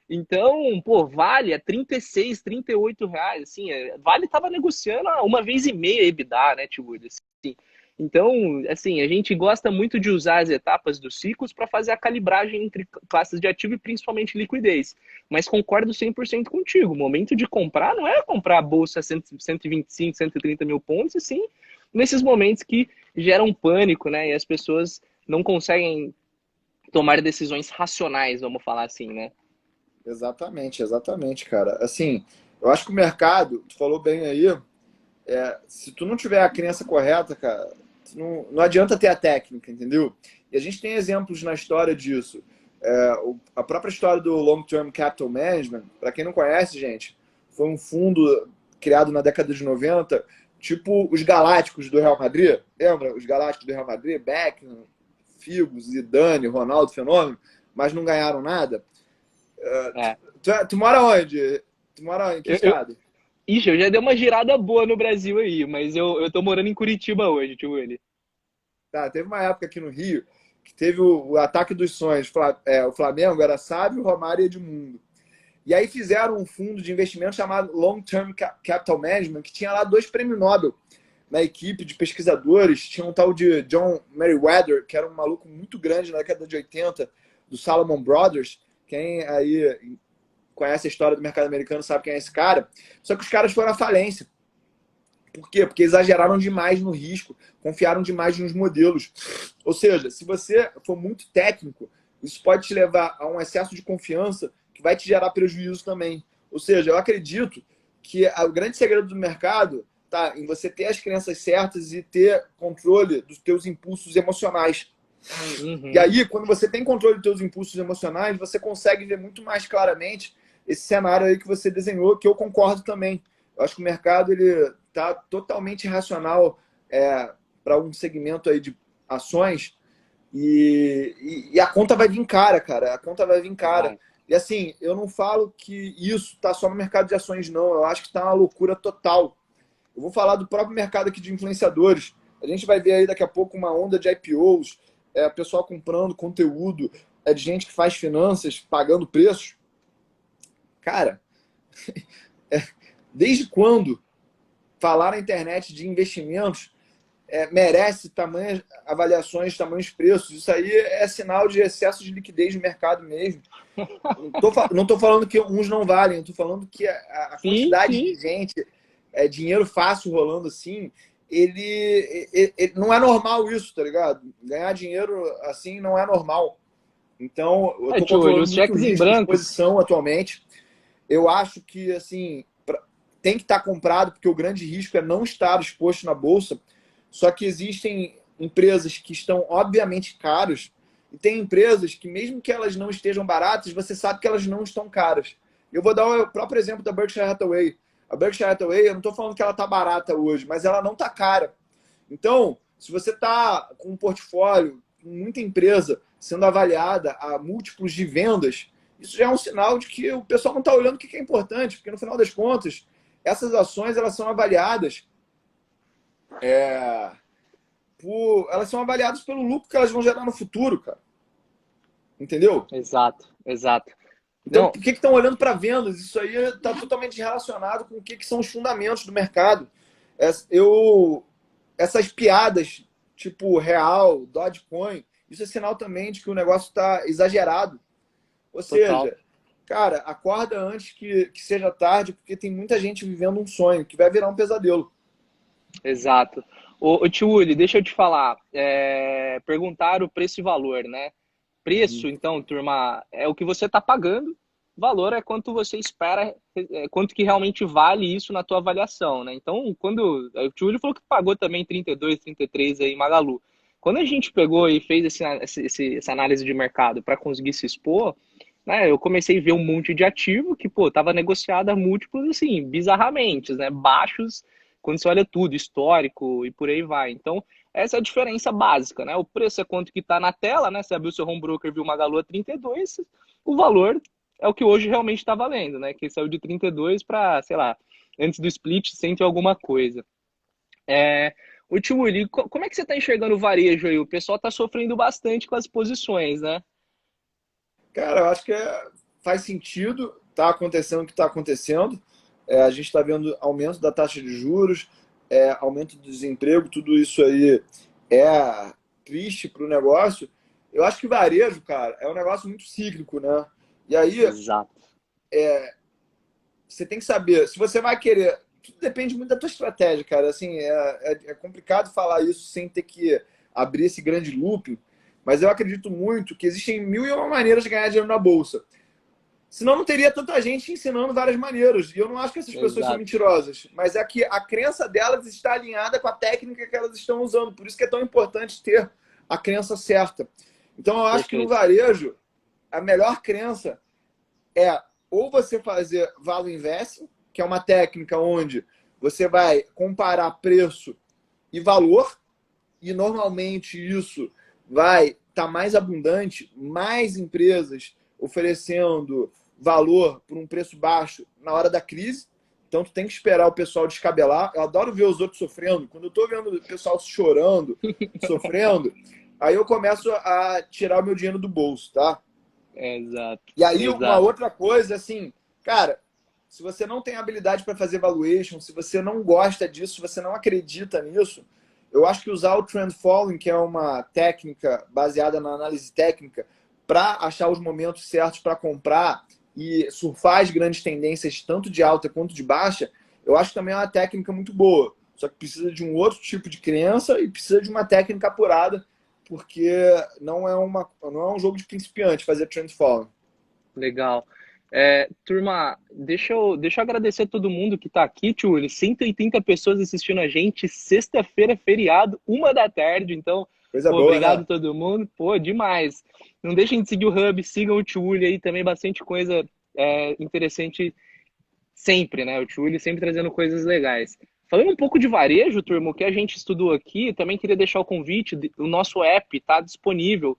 Então, pô, Vale a 36, R$ 38. Assim, Vale estava negociando a uma vez e meia EBITDA, né, Tio Wood? Assim, Então, assim, a gente gosta muito de usar as etapas dos ciclos para fazer a calibragem entre classes de ativo e principalmente liquidez. Mas concordo 100% contigo. O momento de comprar não é comprar a bolsa a 125, 130 mil pontos, e sim nesses momentos que geram pânico, né? E as pessoas não conseguem tomar decisões racionais, vamos falar assim, né? Exatamente, exatamente, cara. Assim, eu acho que o mercado, tu falou bem aí, se tu não tiver a crença correta, cara, não adianta ter a técnica, entendeu? E a gente tem exemplos na história disso. A própria história do Long Term Capital Management, para quem não conhece, gente, foi um fundo criado na década de 90, tipo os Galácticos do Real Madrid. Lembra? Os Galácticos do Real Madrid, Beckham, Figo, Zidane, Ronaldo, Fenômeno, mas não ganharam nada. É. Tu mora onde? Tu mora em que Eu, estado? Ixi, eu já dei uma girada boa no Brasil aí, mas eu tô morando em Curitiba hoje, tio Willi. Tá, teve uma época aqui no Rio que teve o ataque dos sonhos. O Flamengo era Sábio, Romário e Edmundo. E aí fizeram um fundo de investimento chamado Long Term Capital Management, que tinha lá 2 prêmios Nobel na equipe de pesquisadores. Tinha um tal de John Meriwether, que era um maluco muito grande na década de 80, do Salomon Brothers. Quem aí conhece a história do mercado americano sabe quem é esse cara. Só que os caras foram à falência. Por quê? Porque exageraram demais no risco, confiaram demais nos modelos. Ou seja, se você for muito técnico, isso pode te levar a um excesso de confiança que vai te gerar prejuízo também. Ou seja, eu acredito que o grande segredo do mercado está em você ter as crenças certas e ter controle dos teus impulsos emocionais. E Uhum. aí, quando você tem controle dos teus impulsos emocionais, você consegue ver muito mais claramente esse cenário aí que você desenhou, que eu concordo também. Eu acho que o mercado ele está totalmente irracional para um segmento aí de ações e a conta vai vir cara, cara. A conta vai vir cara. Vai. E assim, eu não falo que isso está só no mercado de ações, não. Eu acho que está uma loucura total. Eu vou falar do próprio mercado aqui de influenciadores. A gente vai ver aí daqui a pouco uma onda de IPOs, pessoal comprando conteúdo, de gente que faz finanças, pagando preços. Cara, desde quando falar na internet de investimentos merece tamanhas avaliações, tamanhos preços? Isso aí é sinal de excesso de liquidez no mercado mesmo. Não tô falando que uns não valem, eu tô falando que a Sim, quantidade de sim. gente, dinheiro fácil rolando assim, ele não é normal isso, tá ligado? Ganhar dinheiro assim não é normal. Então, eu É, tô tio Willi, controlando os muito o cheques em risco de branco. exposição atualmente. Eu acho que, assim, tem que estar comprado, porque o grande risco é não estar exposto na bolsa. Só que existem empresas que estão, obviamente, caras, e tem empresas que, mesmo que elas não estejam baratas, você sabe que elas não estão caras. Eu vou dar o próprio exemplo da Berkshire Hathaway. A Berkshire Hathaway, eu não estou falando que ela está barata hoje, mas ela não está cara. Então, se você está com um portfólio, com muita empresa sendo avaliada a múltiplos de vendas, isso já é um sinal de que o pessoal não está olhando o que é importante, porque no final das contas, essas ações elas são avaliadas elas são avaliadas pelo lucro que elas vão gerar no futuro, cara. Entendeu? Exato, exato. Então, Não, por que estão olhando para vendas? Isso aí está totalmente relacionado com o que são os fundamentos do mercado. Eu, essas piadas, tipo Real, Dogecoin, isso é sinal também de que o negócio está exagerado. Ou total. seja, cara, acorda antes que seja tarde, porque tem muita gente vivendo um sonho que vai virar um pesadelo. Exato. Ô, tio Uli, deixa eu te falar. Perguntar o preço e valor, né? Preço, então, turma, é o que você está pagando. Valor é quanto você espera, quanto que realmente vale isso na tua avaliação, né? Então, quando o tio Uli falou que pagou também 32, 33 aí em Magalu. Quando a gente pegou e fez essa análise de mercado para conseguir se expor, né, eu comecei a ver um monte de ativo que, pô, tava negociado a múltiplos, assim, bizarramente, né? Baixos quando você olha tudo, histórico e por aí vai. Então, essa é a diferença básica, né? O preço é quanto que está na tela, né? Você abriu o seu home broker, viu uma Magalu a 32, o valor é o que hoje realmente está valendo, né? Que saiu de 32 para, sei lá, antes do split, cento e alguma coisa. O tio Willi, como é que você está enxergando o varejo aí? O pessoal está sofrendo bastante com as posições, né? Cara, eu acho que faz sentido, está acontecendo o que está acontecendo. A gente está vendo aumento da taxa de juros, aumento do desemprego, tudo isso aí é triste para o negócio. Eu acho que varejo, cara, é um negócio muito cíclico, né? E aí Exato. você tem que saber, se você vai querer, tudo depende muito da tua estratégia, cara. Assim, é complicado falar isso sem ter que abrir esse grande loop, mas eu acredito muito que existem mil e uma maneiras de ganhar dinheiro na bolsa. Senão não teria tanta gente ensinando várias maneiras. E eu não acho que essas pessoas são Exato. mentirosas, mas é que a crença delas está alinhada com a técnica que elas estão usando. Por isso que é tão importante ter a crença certa. Então eu acho que no Perfeito. varejo, a melhor crença é ou você fazer value investing, que é uma técnica onde você vai comparar preço e valor, e normalmente isso vai estar mais abundante, mais empresas oferecendo valor por um preço baixo na hora da crise. Então tu tem que esperar o pessoal descabelar. Eu adoro ver os outros sofrendo. Quando eu estou vendo o pessoal chorando, sofrendo, aí eu começo a tirar o meu dinheiro do bolso, tá? Exato. E aí, uma Exato. outra coisa, assim, cara, se você não tem habilidade para fazer valuation, se você não gosta disso, se você não acredita nisso, eu acho que usar o trend following, que é uma técnica baseada na análise técnica, para achar os momentos certos para comprar e surfar as grandes tendências, tanto de alta quanto de baixa, eu acho que também é uma técnica muito boa. Só que precisa de um outro tipo de crença e precisa de uma técnica apurada, porque não é um jogo de principiante fazer trend following. Legal. Turma, deixa eu agradecer a todo mundo que está aqui, Tchuli. 180 pessoas assistindo a gente. Sexta-feira, feriado, 1 da tarde. Então, Coisa pô, boa, obrigado né? a todo mundo. Pô, demais. Não deixem de seguir o Hub, sigam o Tchuli aí também, bastante coisa interessante sempre, né? O Tchuli sempre trazendo coisas legais. Falando um pouco de varejo, turma, o que a gente estudou aqui, também queria deixar o convite, o nosso app está disponível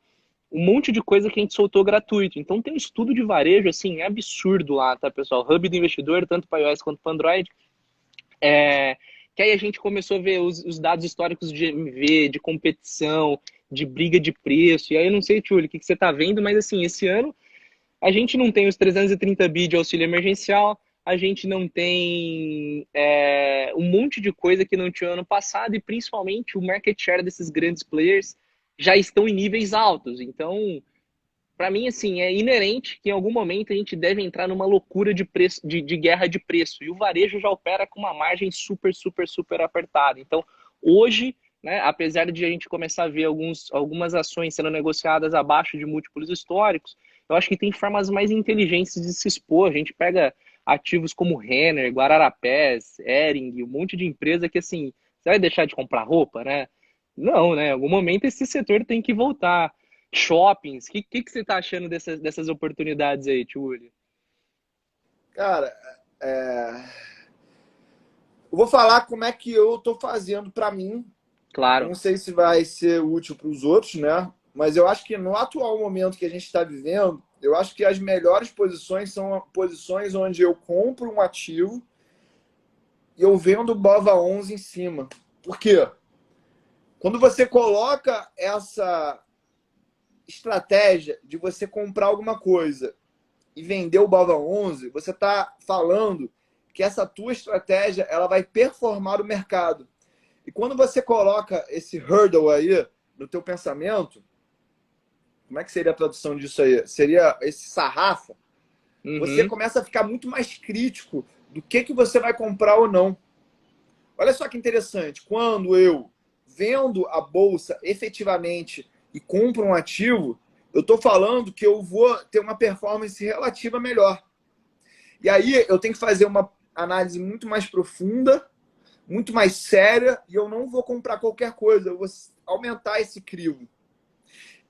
um monte de coisa que a gente soltou gratuito. Então tem um estudo de varejo, assim, absurdo lá, tá, pessoal? Hub do investidor, tanto para iOS quanto para Android. Que aí a gente começou a ver os dados históricos de MV, de competição, de briga de preço. E aí eu não sei, Tchuli, o que você tá vendo, mas assim, esse ano a gente não tem os 330 bi de auxílio emergencial, a gente não tem um monte de coisa que não tinha ano passado, e principalmente o market share desses grandes players já estão em níveis altos. Então, para mim, assim, é inerente que em algum momento a gente deve entrar numa loucura de preço, de guerra de preço. E o varejo já opera com uma margem super, super, super apertada. Então, hoje, né, apesar de a gente começar a ver algumas ações sendo negociadas abaixo de múltiplos históricos, eu acho que tem formas mais inteligentes de se expor. A gente pega ativos como Renner, Guararapés, Hering, um monte de empresa que, assim, você vai deixar de comprar roupa, né? Não, né? Em algum momento esse setor tem que voltar. Shoppings, o que você está achando dessas oportunidades aí, Tchuli? Cara, é, eu vou falar como é que eu tô fazendo para mim. Eu Claro. não sei se vai ser útil para os outros, né? Mas eu acho que no atual momento que a gente está vivendo, eu acho que as melhores posições são posições onde eu compro um ativo e eu vendo o BOVA 11 em cima. Por quê? Quando você coloca essa estratégia de você comprar alguma coisa e vender o BOVA 11, você está falando que essa tua estratégia ela vai performar o mercado. E quando você coloca esse hurdle aí no teu pensamento, como é que seria a tradução disso aí? Seria esse sarrafo. Você Uhum. começa a ficar muito mais crítico do que você vai comprar ou não. Olha só que interessante. Quando eu vendo a bolsa efetivamente e compro um ativo, eu estou falando que eu vou ter uma performance relativa melhor. E aí eu tenho que fazer uma análise muito mais profunda, muito mais séria, e eu não vou comprar qualquer coisa, eu vou aumentar esse crivo.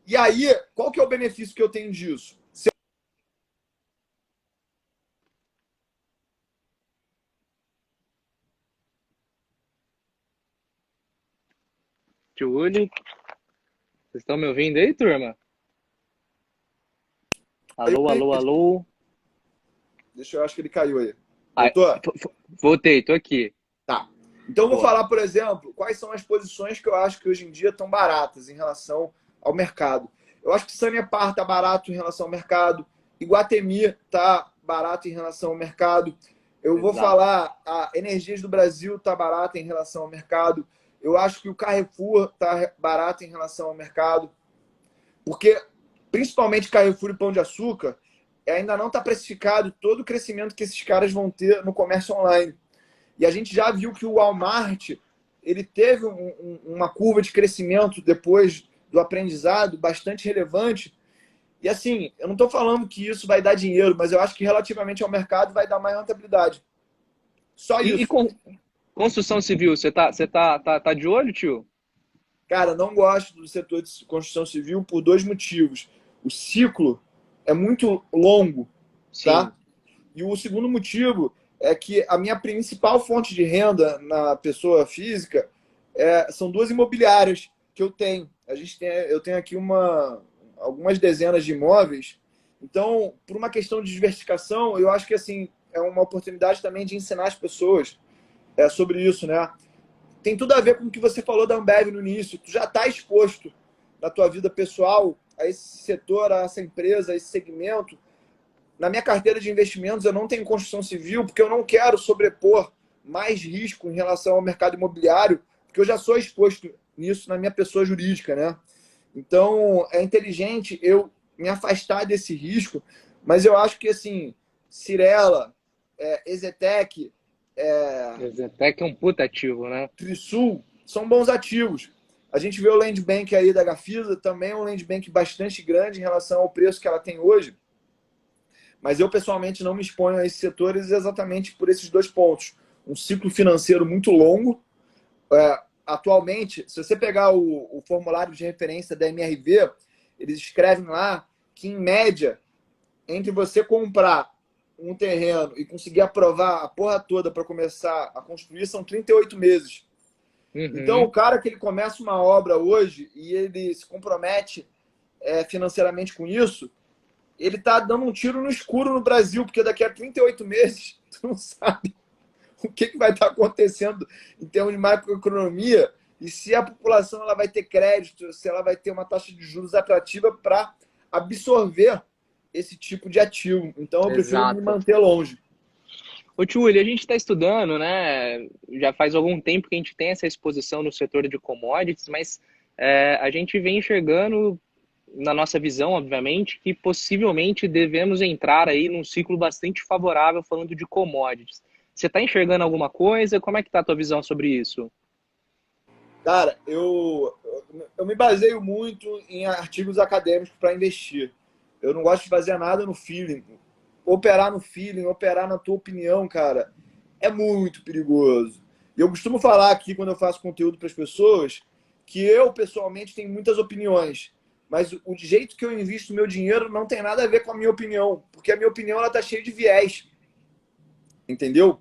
E aí, qual que é o benefício que eu tenho disso? Tchuli, vocês estão me ouvindo aí, turma? Alô, alô, alô. Deixa eu acho que ele caiu aí. Ah, Voltou? voltei, tô aqui. Tá. Então eu vou Boa. falar, por exemplo, quais são as posições que eu acho que hoje em dia estão baratas em relação ao mercado. Eu acho que Sanepar está barato em relação ao mercado, Iguatemi está barato em relação ao mercado. Eu vou Exato. falar, a Energias do Brasil está barata em relação ao mercado. Eu acho que o Carrefour está barato em relação ao mercado. Porque, principalmente Carrefour e Pão de Açúcar, ainda não está precificado todo o crescimento que esses caras vão ter no comércio online. E a gente já viu que o Walmart ele teve uma curva de crescimento depois do aprendizado bastante relevante. E assim, eu não estou falando que isso vai dar dinheiro, mas eu acho que relativamente ao mercado vai dar mais rentabilidade. Só E isso. construção civil, você tá de olho, tio? Cara, não gosto do setor de construção civil por dois motivos. O ciclo é muito longo, Sim. tá? E o segundo motivo é que a minha principal fonte de renda na pessoa física são duas imobiliárias que eu tenho. Eu tenho aqui algumas dezenas de imóveis. Então, por uma questão de diversificação, eu acho que assim é uma oportunidade também de ensinar as pessoas sobre isso, né? Tem tudo a ver com o que você falou da Ambev no início. Tu já está exposto na tua vida pessoal a esse setor, a essa empresa, a esse segmento. Na minha carteira de investimentos, eu não tenho construção civil porque eu não quero sobrepor mais risco em relação ao mercado imobiliário, porque eu já sou exposto nisso na minha pessoa jurídica, né? Então, é inteligente eu me afastar desse risco, mas eu acho que, assim, Cirela, Exetec, Até que é um puta ativo, né? Trisul, são bons ativos. A gente vê o land bank aí da Gafisa, também é um land bank bastante grande em relação ao preço que ela tem hoje. Mas eu, pessoalmente, não me exponho a esses setores exatamente por esses dois pontos. Um ciclo financeiro muito longo. Atualmente, se você pegar o formulário de referência da MRV, eles escrevem lá que, em média, entre você comprar um terreno e conseguir aprovar a porra toda para começar a construir, são 38 meses. Então, o Uhum. cara que ele começa uma obra hoje e ele se compromete financeiramente com isso, ele está dando um tiro no escuro no Brasil, porque daqui a 38 meses, tu não sabe o que vai estar acontecendo em termos de macroeconomia e se a população ela vai ter crédito, se ela vai ter uma taxa de juros atrativa para absorver esse tipo de ativo. Então, eu prefiro me Exato. manter longe. Ô, Tchuli, a gente está estudando, né? Já faz algum tempo que a gente tem essa exposição no setor de commodities, mas a gente vem enxergando, na nossa visão, obviamente, que possivelmente devemos entrar aí num ciclo bastante favorável falando de commodities. Você está enxergando alguma coisa? Como é que está a tua visão sobre isso? Cara, eu me baseio muito em artigos acadêmicos para investir. Eu não gosto de fazer nada no feeling. Operar no feeling, operar na tua opinião, cara, é muito perigoso. E eu costumo falar aqui, quando eu faço conteúdo para as pessoas, que eu, pessoalmente, tenho muitas opiniões. Mas o jeito que eu invisto meu dinheiro não tem nada a ver com a minha opinião. Porque a minha opinião ela tá cheia de viés. Entendeu?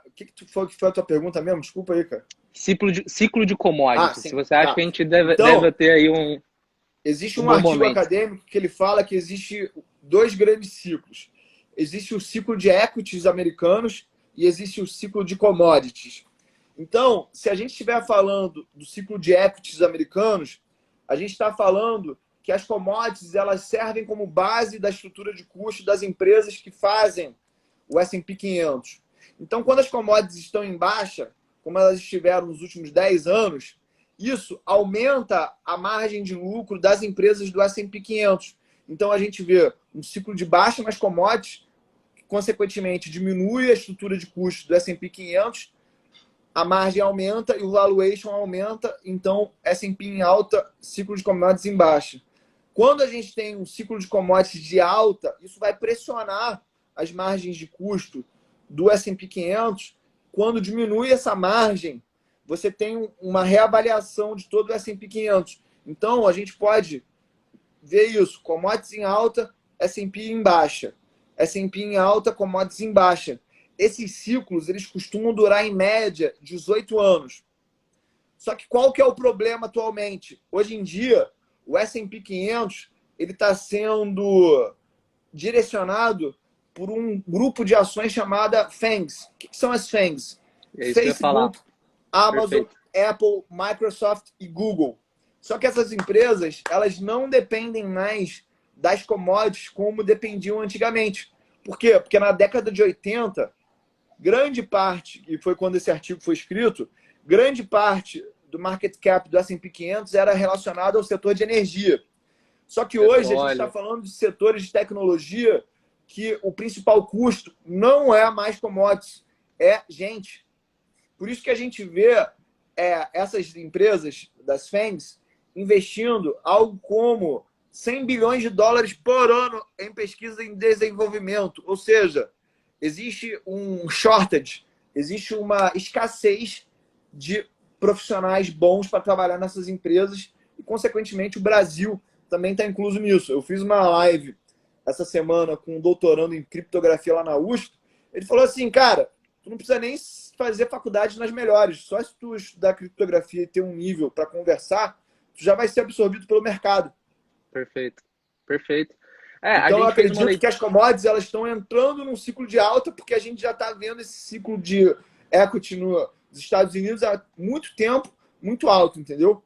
O que foi a tua pergunta mesmo? Desculpa aí, cara. Ciclo de Ah, commodities. Se sim. você acha Tá. que a gente deve Então, ter aí um, existe um um bom artigo momento. acadêmico que ele fala que existe dois grandes ciclos. Existe o ciclo de equities americanos e existe o ciclo de commodities. Então, se a gente estiver falando do ciclo de equities americanos, a gente está falando que as commodities elas servem como base da estrutura de custo das empresas que fazem o S&P 500. Então, quando as commodities estão em baixa, como elas estiveram nos últimos 10 anos, isso aumenta a margem de lucro das empresas do S&P 500. Então, a gente vê um ciclo de baixa nas commodities, que, consequentemente, diminui a estrutura de custos do S&P 500, a margem aumenta e o valuation aumenta, então S&P em alta, ciclo de commodities em baixa. Quando a gente tem um ciclo de commodities de alta, isso vai pressionar as margens de custo do S&P 500. Quando diminui essa margem, você tem uma reavaliação de todo o S&P 500. Então, a gente pode ver isso, commodities em alta, S&P em baixa. S&P em alta, commodities em baixa. Esses ciclos, eles costumam durar, em média, 18 anos. Só que qual que é o problema atualmente? Hoje em dia, o S&P 500 ele está sendo direcionado por um grupo de ações chamada FANGs. O que são as FANGs? É isso que eu ia falar. Facebook, Amazon, Perfeito. Apple, Microsoft e Google. Só que essas empresas, elas não dependem mais das commodities como dependiam antigamente. Por quê? Porque na década de 80, grande parte, e foi quando esse artigo foi escrito, grande parte do market cap do S&P 500 era relacionado ao setor de energia. Só que hoje a gente está Petróleo. falando de setores de tecnologia que o principal custo não é mais commodities, é gente. Por isso que a gente vê essas empresas das FANGs investindo algo como 100 bilhões de dólares por ano em pesquisa e desenvolvimento. Ou seja, existe um shortage, existe uma escassez de profissionais bons para trabalhar nessas empresas e, consequentemente, o Brasil também está incluso nisso. Eu fiz uma live essa semana com um doutorando em criptografia lá na USP. Ele falou assim, cara, tu não precisa nem fazer faculdade nas melhores. Só se tu estudar criptografia e ter um nível para conversar, tu já vai ser absorvido pelo mercado. Perfeito. Perfeito. A Então, eu gente fez uma acredito que leitura. as commodities elas estão entrando num ciclo de alta, porque a gente já está vendo esse ciclo de equity nos Estados Unidos há muito tempo, muito alto, entendeu?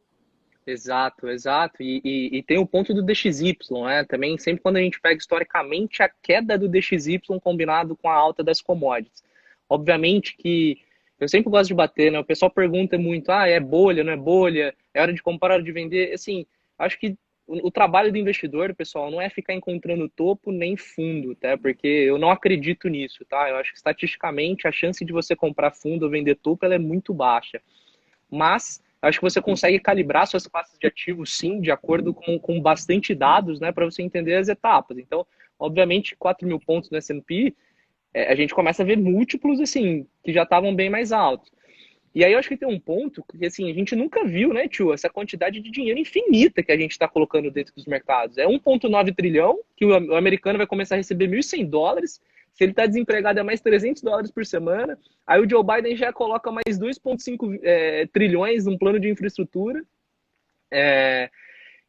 Exato, exato. E tem o ponto do DXY, né? Também, sempre quando a gente pega historicamente a queda do DXY combinado com a alta das commodities. Obviamente que eu sempre gosto de bater, né? O pessoal pergunta muito, é bolha, não é bolha? É hora de comprar, é hora de vender? Assim, acho que o trabalho do investidor, pessoal, não é ficar encontrando topo nem fundo, tá? Porque eu não acredito nisso, tá? Eu acho que estatisticamente a chance de você comprar fundo ou vender topo ela é muito baixa. Mas acho que você consegue calibrar suas classes de ativos, sim, de acordo com bastante dados, né, para você entender as etapas. Então, obviamente, 4 mil pontos no S&P, a gente começa a ver múltiplos, assim, que já estavam bem mais altos. E aí eu acho que tem um ponto que, assim, a gente nunca viu, né, tio, essa quantidade de dinheiro infinita que a gente está colocando dentro dos mercados. É 1,9 trilhão que o americano vai começar a receber US$ 1.100. Se ele está desempregado, é mais US$ 300 por semana. Aí o Joe Biden já coloca mais 2,5 trilhões num plano de infraestrutura.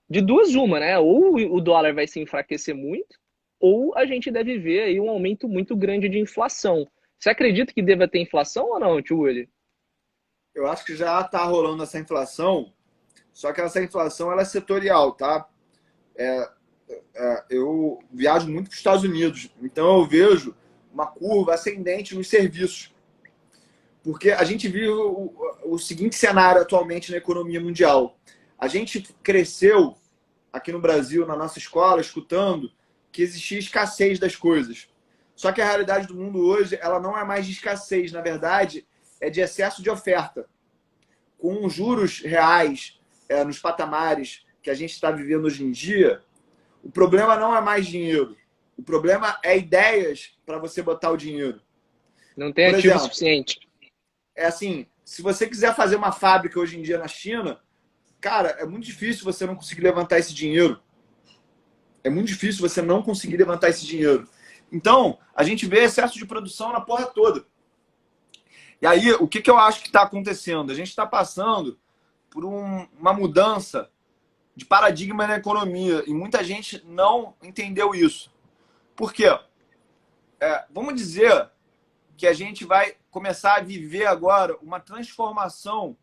De duas, uma, né? Ou o dólar vai se enfraquecer muito, ou a gente deve ver aí um aumento muito grande de inflação. Você acredita que deva ter inflação ou não, tio Willi? Eu acho que já está rolando essa inflação, só que essa inflação ela é setorial, tá? Eu viajo muito para os Estados Unidos, então eu vejo uma curva ascendente nos serviços. Porque a gente vive o seguinte cenário atualmente na economia mundial. A gente cresceu aqui no Brasil, na nossa escola, escutando que existia escassez das coisas. Só que a realidade do mundo hoje, ela não é mais de escassez, na verdade, é de excesso de oferta. Com juros reais nos patamares que a gente está vivendo hoje em dia, o problema não é mais dinheiro. O problema é ideias para você botar o dinheiro. Não tem Por ativo exemplo, suficiente. é assim, se você quiser fazer uma fábrica hoje em dia na China, cara, é muito difícil você não conseguir levantar esse dinheiro. É muito difícil você não conseguir levantar esse dinheiro. Então, a gente vê excesso de produção na porra toda. E aí, o que eu acho que está acontecendo? A gente está passando por uma mudança de paradigma na economia e muita gente não entendeu isso. Por quê? Vamos dizer que a gente vai começar a viver agora uma transformação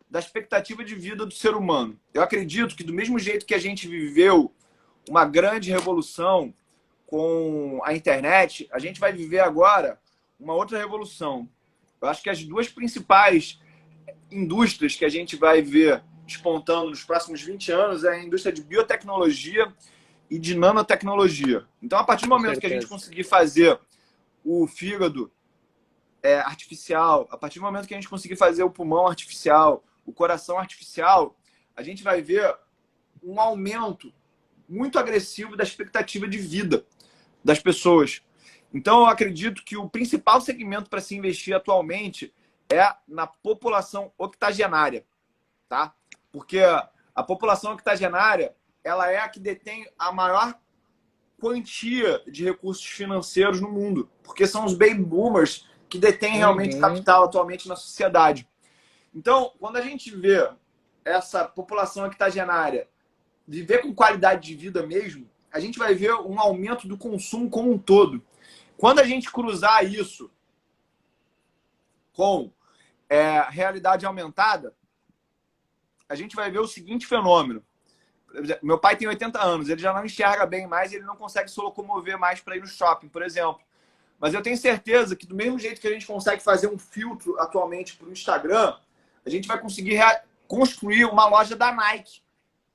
da expectativa de vida do ser humano. Eu acredito que do mesmo jeito que a gente viveu uma grande revolução com a internet, a gente vai viver agora uma outra revolução. Eu acho que as duas principais indústrias que a gente vai ver despontando nos próximos 20 anos é a indústria de biotecnologia e de nanotecnologia. Então, a partir do Com momento que a gente certeza. conseguir fazer o fígado artificial, a partir do momento que a gente conseguir fazer o pulmão artificial, o coração artificial, a gente vai ver um aumento muito agressivo da expectativa de vida das pessoas. Então, eu acredito que o principal segmento para se investir atualmente é na população octogenária, tá? Porque a população octogenária, ela é a que detém a maior quantia de recursos financeiros no mundo, porque são os baby boomers que detêm realmente Uhum. capital atualmente na sociedade. Então, quando a gente vê essa população octogenária viver com qualidade de vida mesmo, a gente vai ver um aumento do consumo como um todo. Quando a gente cruzar isso com realidade aumentada, a gente vai ver o seguinte fenômeno. Meu pai tem 80 anos, ele já não enxerga bem mais, ele não consegue se locomover mais para ir no shopping, por exemplo. Mas eu tenho certeza que do mesmo jeito que a gente consegue fazer um filtro atualmente para o Instagram, a gente vai conseguir construir uma loja da Nike,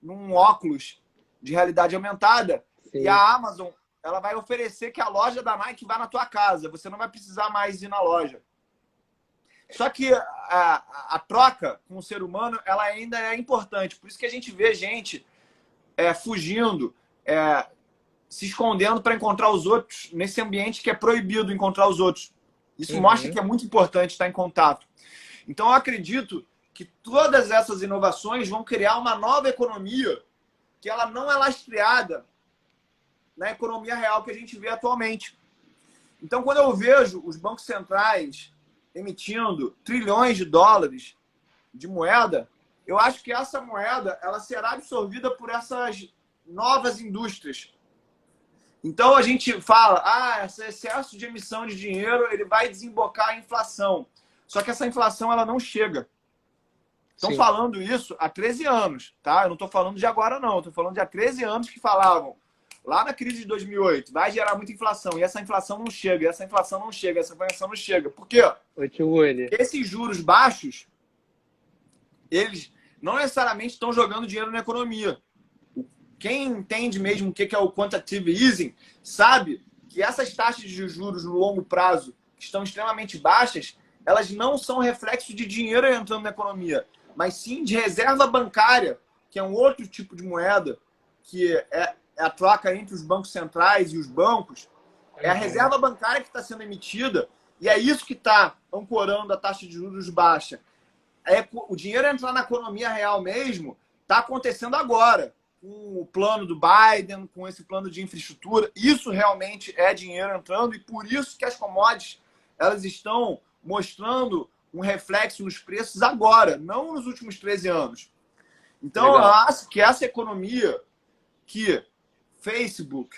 num óculos de realidade aumentada. Sim. E a Amazon, ela vai oferecer que a loja da Nike vá na tua casa. Você não vai precisar mais ir na loja. Só que a troca com o ser humano, ela ainda é importante. Por isso que a gente vê gente fugindo, se escondendo para encontrar os outros nesse ambiente que é proibido encontrar os outros. Isso mostra que é muito importante estar em contato. Então, eu acredito que todas essas inovações vão criar uma nova economia que ela não é lastreada na economia real que a gente vê atualmente. Então, quando eu vejo os bancos centrais emitindo trilhões de dólares de moeda, eu acho que essa moeda ela será absorvida por essas novas indústrias. Então, a gente fala, esse excesso de emissão de dinheiro ele vai desembocar a inflação. Só que essa inflação ela não chega. Estão falando isso há 13 anos, tá? Eu não estou falando de agora, não. Estou falando de há 13 anos que falavam, lá na crise de 2008, vai gerar muita inflação. E essa inflação não chega, essa inflação não chega, essa inflação não chega. Por quê? Porque esses juros baixos, eles não necessariamente estão jogando dinheiro na economia. Quem entende mesmo o que é o quantitative easing, sabe que essas taxas de juros no longo prazo, que estão extremamente baixas, elas não são reflexo de dinheiro entrando na economia, mas sim de reserva bancária, que é um outro tipo de moeda, que é a troca entre os bancos centrais e os bancos. É a reserva bancária que está sendo emitida e é isso que está ancorando a taxa de juros baixa. O dinheiro entrar na economia real mesmo está acontecendo agora, com o plano do Biden, com esse plano de infraestrutura. Isso realmente é dinheiro entrando e por isso que as commodities elas estão mostrando um reflexo nos preços agora, não nos últimos 13 anos. Então, eu acho que essa economia que Facebook,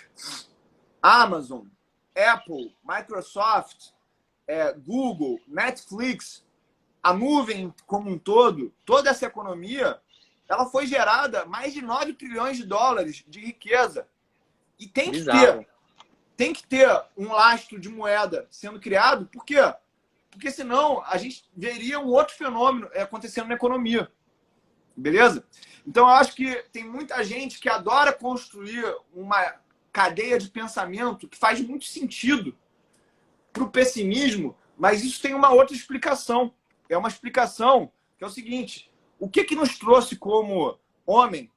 Amazon, Apple, Microsoft, Google, Netflix, a nuvem como um todo, toda essa economia, ela foi gerada mais de 9 trilhões de dólares de riqueza. E tem que ter um lastro de moeda sendo criado. Por quê? Porque senão a gente veria um outro fenômeno acontecendo na economia. Beleza? Então eu acho que tem muita gente que adora construir uma cadeia de pensamento que faz muito sentido para o pessimismo, mas isso tem uma outra explicação. É uma explicação que é o seguinte: o que nos trouxe como homem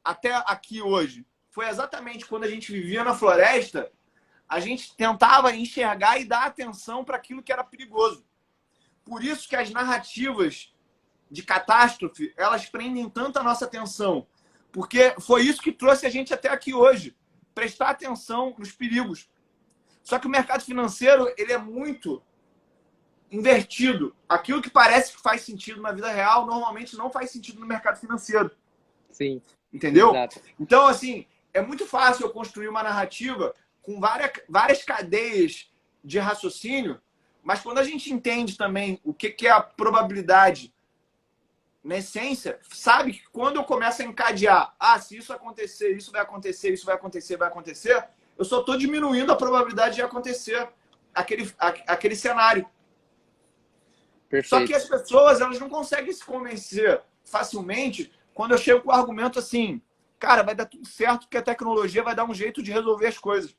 até aqui hoje? Foi exatamente quando a gente vivia na floresta, a gente tentava enxergar e dar atenção para aquilo que era perigoso. Por isso que as narrativas de catástrofe, elas prendem tanto a nossa atenção. Porque foi isso que trouxe a gente até aqui hoje. Prestar atenção nos perigos. Só que o mercado financeiro, ele é muito invertido. Aquilo que parece que faz sentido na vida real, normalmente não faz sentido no mercado financeiro. Sim. Entendeu? Exato. Então, assim, é muito fácil eu construir uma narrativa com várias cadeias de raciocínio, mas quando a gente entende também o que é a probabilidade na essência, sabe que quando eu começo a encadear, se isso acontecer, isso vai acontecer, isso vai acontecer, vai acontecer, eu só estou diminuindo a probabilidade de acontecer aquele cenário. Perfeito. Só que as pessoas elas não conseguem se convencer facilmente quando eu chego com o argumento assim, cara, vai dar tudo certo porque a tecnologia vai dar um jeito de resolver as coisas.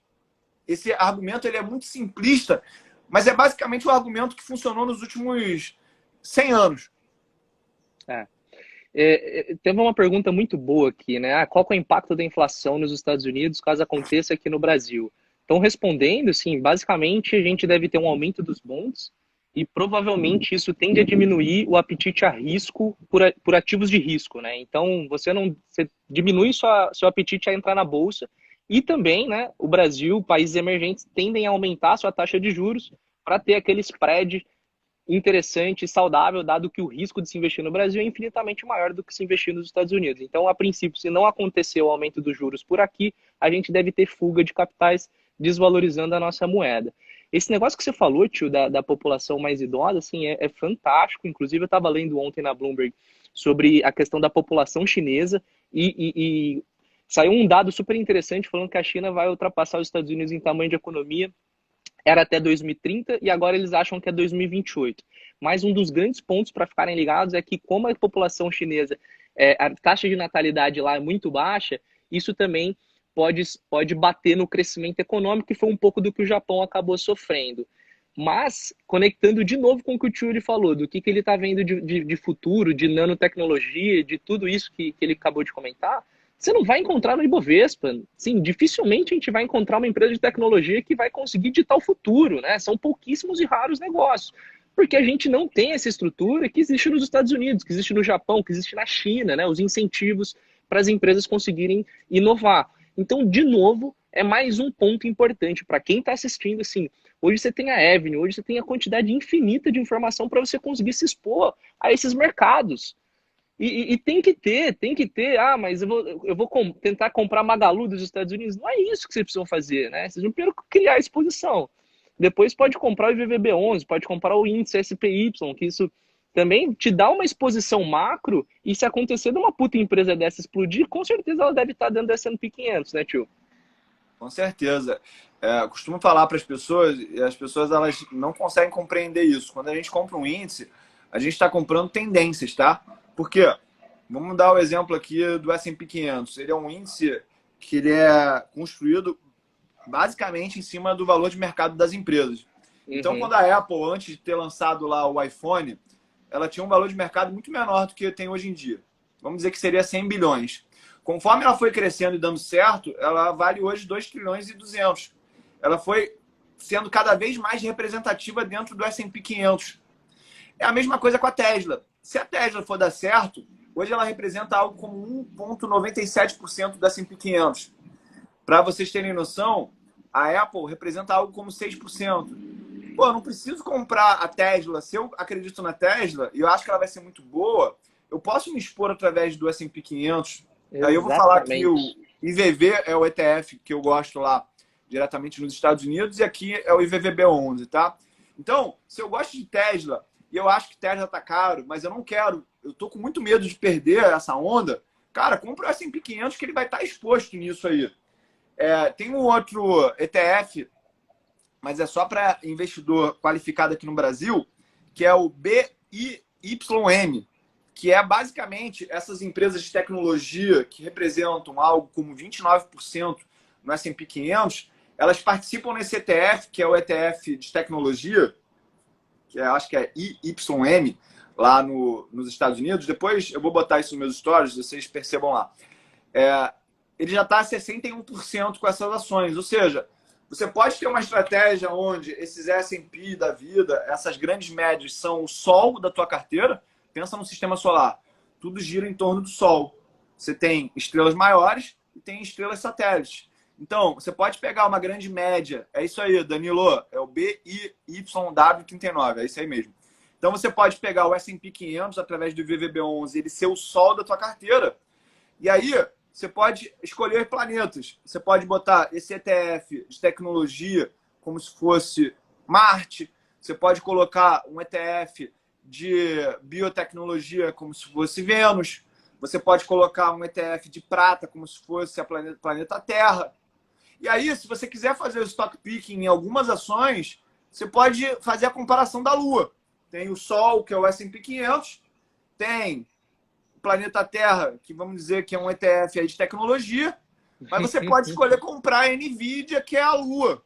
Esse argumento ele é muito simplista, mas é basicamente o argumento que funcionou nos últimos 100 anos. Teve uma pergunta muito boa aqui, né? Qual que é o impacto da inflação nos Estados Unidos caso aconteça aqui no Brasil? Então, respondendo, sim, basicamente a gente deve ter um aumento dos bonds e provavelmente isso tende a diminuir o apetite a risco por ativos de risco, né? Então, você diminui seu apetite a entrar na bolsa e também, né, o Brasil, países emergentes, tendem a aumentar a sua taxa de juros para ter aquele spread interessante e saudável, dado que o risco de se investir no Brasil é infinitamente maior do que se investir nos Estados Unidos. Então, a princípio, se não acontecer o aumento dos juros por aqui, a gente deve ter fuga de capitais desvalorizando a nossa moeda. Esse negócio que você falou, tio, da população mais idosa, assim, é fantástico. Inclusive, eu estava lendo ontem na Bloomberg sobre a questão da população chinesa, e saiu um dado super interessante falando que a China vai ultrapassar os Estados Unidos em tamanho de economia. Era até 2030 e agora eles acham que é 2028. Mas um dos grandes pontos para ficarem ligados é que, como a população chinesa, a taxa de natalidade lá é muito baixa, isso também pode bater no crescimento econômico, que foi um pouco do que o Japão acabou sofrendo. Mas, conectando de novo com o que o Tio falou, do que ele está vendo de futuro, de nanotecnologia, de tudo isso que ele acabou de comentar, você não vai encontrar no Ibovespa. Sim, dificilmente a gente vai encontrar uma empresa de tecnologia que vai conseguir ditar o futuro, né? São pouquíssimos e raros negócios. Porque a gente não tem essa estrutura que existe nos Estados Unidos, que existe no Japão, que existe na China, né? Os incentivos para as empresas conseguirem inovar. Então, de novo, é mais um ponto importante para quem está assistindo, assim, hoje você tem a Avenue, hoje você tem a quantidade infinita de informação para você conseguir se expor a esses mercados. E tem que ter, mas eu vou tentar comprar Magalu dos Estados Unidos. Não é isso que vocês precisam fazer, né? Vocês vão primeiro criar a exposição. Depois pode comprar o IVVB11, pode comprar o índice SPY, que isso também te dá uma exposição macro, e se acontecer de uma puta empresa dessa explodir, com certeza ela deve estar dentro da S&P 500, né, tio? Com certeza. Costumo falar para as pessoas, e as pessoas elas não conseguem compreender isso. Quando a gente compra um índice, a gente está comprando tendências, tá? Por quê? Vamos dar o exemplo aqui do S&P 500. Ele é um índice que ele é construído basicamente em cima do valor de mercado das empresas. Então, quando a Apple, antes de ter lançado lá o iPhone, ela tinha um valor de mercado muito menor do que tem hoje em dia. Vamos dizer que seria 100 bilhões. Conforme ela foi crescendo e dando certo, ela vale hoje 2 trilhões e 200. Ela foi sendo cada vez mais representativa dentro do S&P 500. É a mesma coisa com a Tesla. Se a Tesla for dar certo, hoje ela representa algo como 1,97% do S&P 500. Para vocês terem noção, a Apple representa algo como 6%. Pô, eu não preciso comprar a Tesla. Se eu acredito na Tesla e eu acho que ela vai ser muito boa, eu posso me expor através do S&P 500. Exatamente. Aí eu vou falar que o IVV é o ETF que eu gosto lá diretamente nos Estados Unidos e aqui é o IVVB11, tá? Então, se eu gosto de Tesla e eu acho que Tesla tá caro, mas eu não quero, eu tô com muito medo de perder essa onda, cara, compra o S&P 500 que ele vai estar exposto nisso aí. Tem um outro ETF, mas é só para investidor qualificado aqui no Brasil, que é o BIYM, que é basicamente essas empresas de tecnologia que representam algo como 29% no S&P 500, elas participam nesse ETF, que é o ETF de tecnologia, que acho que é IYM, lá nos Estados Unidos. Depois eu vou botar isso nos meus stories, vocês percebam lá. Ele já está a 61% com essas ações, ou seja, você pode ter uma estratégia onde esses S&P da vida, essas grandes médias, são o sol da tua carteira. Pensa no sistema solar. Tudo gira em torno do Sol. Você tem estrelas maiores e tem estrelas satélites. Então, você pode pegar uma grande média. É isso aí, Danilo. É o BIYW39. É isso aí mesmo. Então, você pode pegar o S&P 500 através do VVB11, ele ser o Sol da tua carteira. E aí, você pode escolher planetas. Você pode botar esse ETF de tecnologia como se fosse Marte. Você pode colocar um ETF de biotecnologia como se fosse Vênus. Você pode colocar um ETF de prata como se fosse a planeta Terra. E aí, se você quiser fazer o stock picking em algumas ações, você pode fazer a comparação da Lua. Tem o Sol, que é o S&P 500, tem o planeta Terra, que vamos dizer que é um ETF aí de tecnologia, mas você pode escolher comprar a NVIDIA, que é a Lua.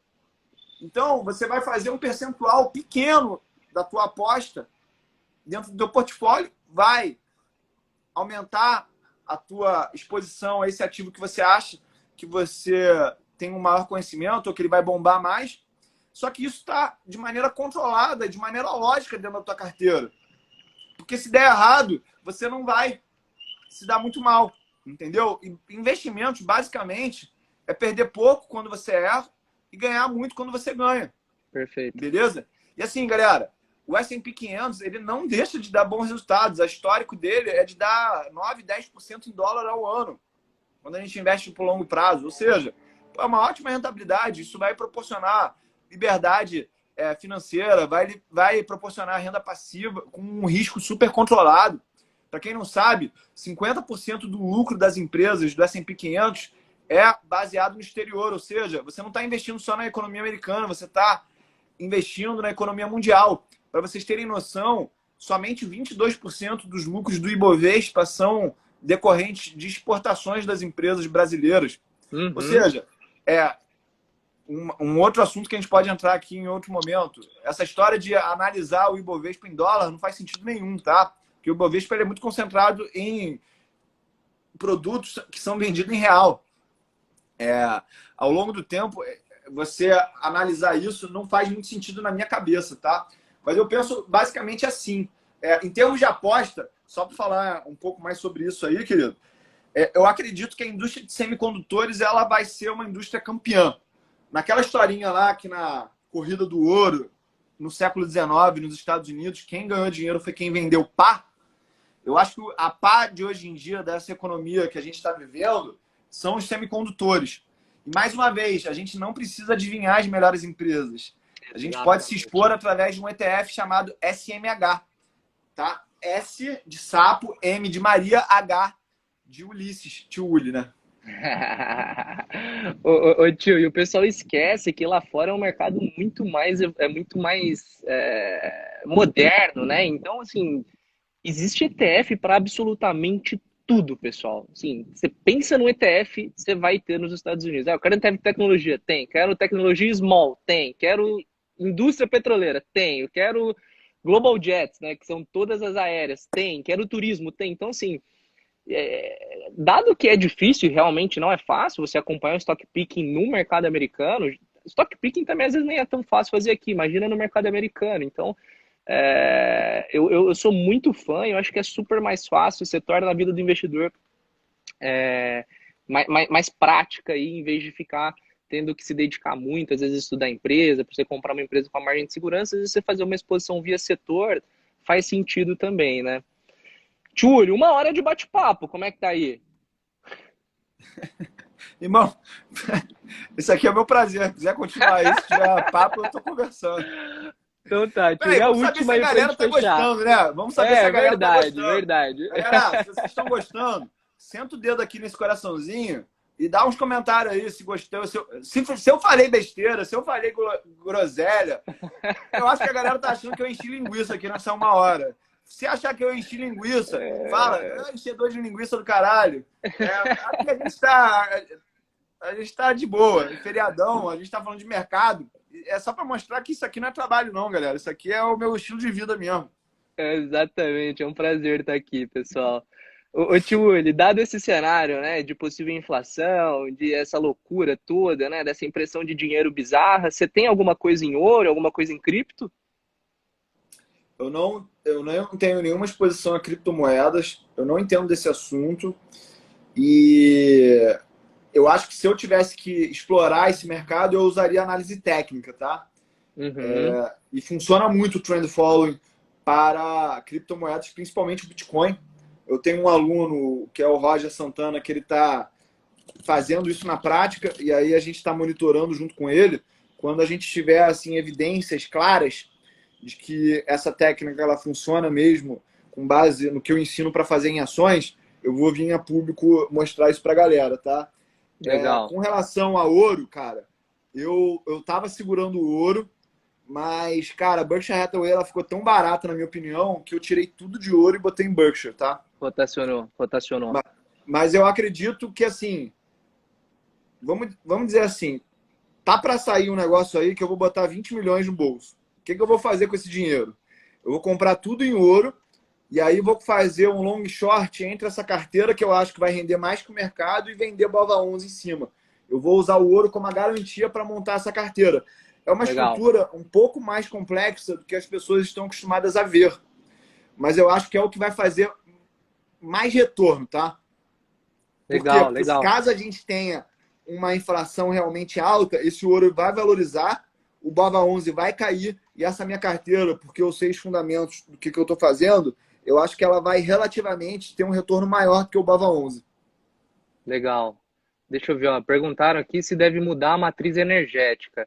Então, você vai fazer um percentual pequeno da tua aposta dentro do teu portfólio, vai aumentar a tua exposição a esse ativo que você acha que você tem um maior conhecimento ou que ele vai bombar mais. Só que isso está de maneira controlada, de maneira lógica dentro da tua carteira. Porque se der errado, você não vai se dar muito mal, entendeu? E investimentos, basicamente, é perder pouco quando você erra e ganhar muito quando você ganha. Perfeito. Beleza? E assim, galera, o S&P 500, ele não deixa de dar bons resultados. O histórico dele é de dar 9, 10% em dólar ao ano, quando a gente investe por longo prazo. Ou seja, é uma ótima rentabilidade. Isso vai proporcionar liberdade financeira, vai proporcionar renda passiva com um risco super controlado. Para quem não sabe, 50% do lucro das empresas do S&P 500 é baseado no exterior, ou seja, você não está investindo só na economia americana, você está investindo na economia mundial. Para vocês terem noção, somente 22% dos lucros do Ibovespa são decorrentes de exportações das empresas brasileiras. Ou seja, um outro assunto que a gente pode entrar aqui em outro momento. Essa história de analisar o Ibovespa em dólar não faz sentido nenhum, tá? Porque o Ibovespa é muito concentrado em produtos que são vendidos em real. Ao longo do tempo, você analisar isso não faz muito sentido na minha cabeça, tá? Mas eu penso basicamente assim. Em termos de aposta, só para falar um pouco mais sobre isso aí, querido, eu acredito que a indústria de semicondutores ela vai ser uma indústria campeã. Naquela historinha lá que na corrida do ouro, no século XIX, nos Estados Unidos, quem ganhou dinheiro foi quem vendeu pá. Eu acho que a pá de hoje em dia, dessa economia que a gente está vivendo, são os semicondutores. E, mais uma vez, a gente não precisa adivinhar as melhores empresas. A gente pode se expor através de um ETF chamado SMH. Tá? S de sapo, M de Maria, H de Ulisses. Tio Uli, né? Ô, tio, e o pessoal esquece que lá fora é um mercado muito mais moderno, né? Então, assim, existe ETF para absolutamente tudo, pessoal. Assim, você pensa no ETF, você vai ter nos Estados Unidos. Eu quero ETF de tecnologia? Tem. Quero tecnologia small? Tem. Quero indústria petroleira? Tem. Eu quero Global Jets, né? Que são todas as aéreas? Tem. Quero turismo? Tem. Então, assim, dado que é difícil e realmente não é fácil você acompanhar o stock picking no mercado americano, stock picking também às vezes nem é tão fácil fazer aqui, imagina no mercado americano. Então, eu sou muito fã, eu acho que é super mais fácil, você torna a vida do investidor mais prática aí, em vez de ficar tendo que se dedicar muito, às vezes estudar a empresa, para você comprar uma empresa com a margem de segurança, às vezes você fazer uma exposição via setor faz sentido também, né? Túlio, 1 hora de bate-papo, como é que tá aí? Irmão, isso aqui é meu prazer. Se quiser continuar aí, se tiver papo, eu tô conversando. Então tá, Peraí, tio, a vamos saber se última a aí pra galera gente tá fechar. gostando, né? Vamos saber se a galera tá Verdade, gostando. verdade. Galera, se vocês estão gostando, senta o dedo aqui nesse coraçãozinho e dá uns comentários aí se gostou. Se eu falei besteira, se eu falei groselha, eu acho que a galera tá achando que eu enchi linguiça aqui nessa 1 hora. Se achar que eu enchi linguiça, fala, enchedor de linguiça do caralho. Aqui a gente tá de boa, feriadão, a gente tá falando de mercado. É só para mostrar que isso aqui não é trabalho, não, galera. Isso aqui é o meu estilo de vida mesmo. Exatamente, é um prazer estar aqui, pessoal. Ô tio, ele dado esse cenário, né, de possível inflação, de essa loucura toda, né, dessa impressão de dinheiro bizarra, você tem alguma coisa em ouro, alguma coisa em cripto? Eu não tenho nenhuma exposição a criptomoedas, eu não entendo desse assunto e eu acho que se eu tivesse que explorar esse mercado, eu usaria análise técnica, tá? Uhum. E funciona muito o trend following para criptomoedas, principalmente o Bitcoin. Eu tenho um aluno que é o Roger Santana, que ele está fazendo isso na prática e aí a gente está monitorando junto com ele. Quando a gente tiver assim evidências claras de que essa técnica ela funciona mesmo com base no que eu ensino para fazer em ações, eu vou vir a público mostrar isso para a galera, tá? Legal. Com relação a ouro, cara, eu tava segurando o ouro, mas, cara, a Berkshire Hathaway ela ficou tão barata, na minha opinião, que eu tirei tudo de ouro e botei em Berkshire, tá? Rotacionou, rotacionou. Mas eu acredito que, assim, vamos dizer assim, tá para sair um negócio aí que eu vou botar 20 milhões no bolso. O que eu vou fazer com esse dinheiro? Eu vou comprar tudo em ouro e aí vou fazer um long short entre essa carteira que eu acho que vai render mais que o mercado e vender Bova 11 em cima. Eu vou usar o ouro como a garantia para montar essa carteira. É uma Legal, estrutura um pouco mais complexa do que as pessoas estão acostumadas a ver. Mas eu acho que é o que vai fazer mais retorno, tá? Por quê? legal, Porque legal. caso a gente tenha uma inflação realmente alta, esse ouro vai valorizar, o Bova 11 vai cair e essa minha carteira, porque eu sei os fundamentos do que eu estou fazendo, eu acho que ela vai relativamente ter um retorno maior do que o Bova 11. Legal. Deixa eu ver, ó. Perguntaram aqui se deve mudar a matriz energética.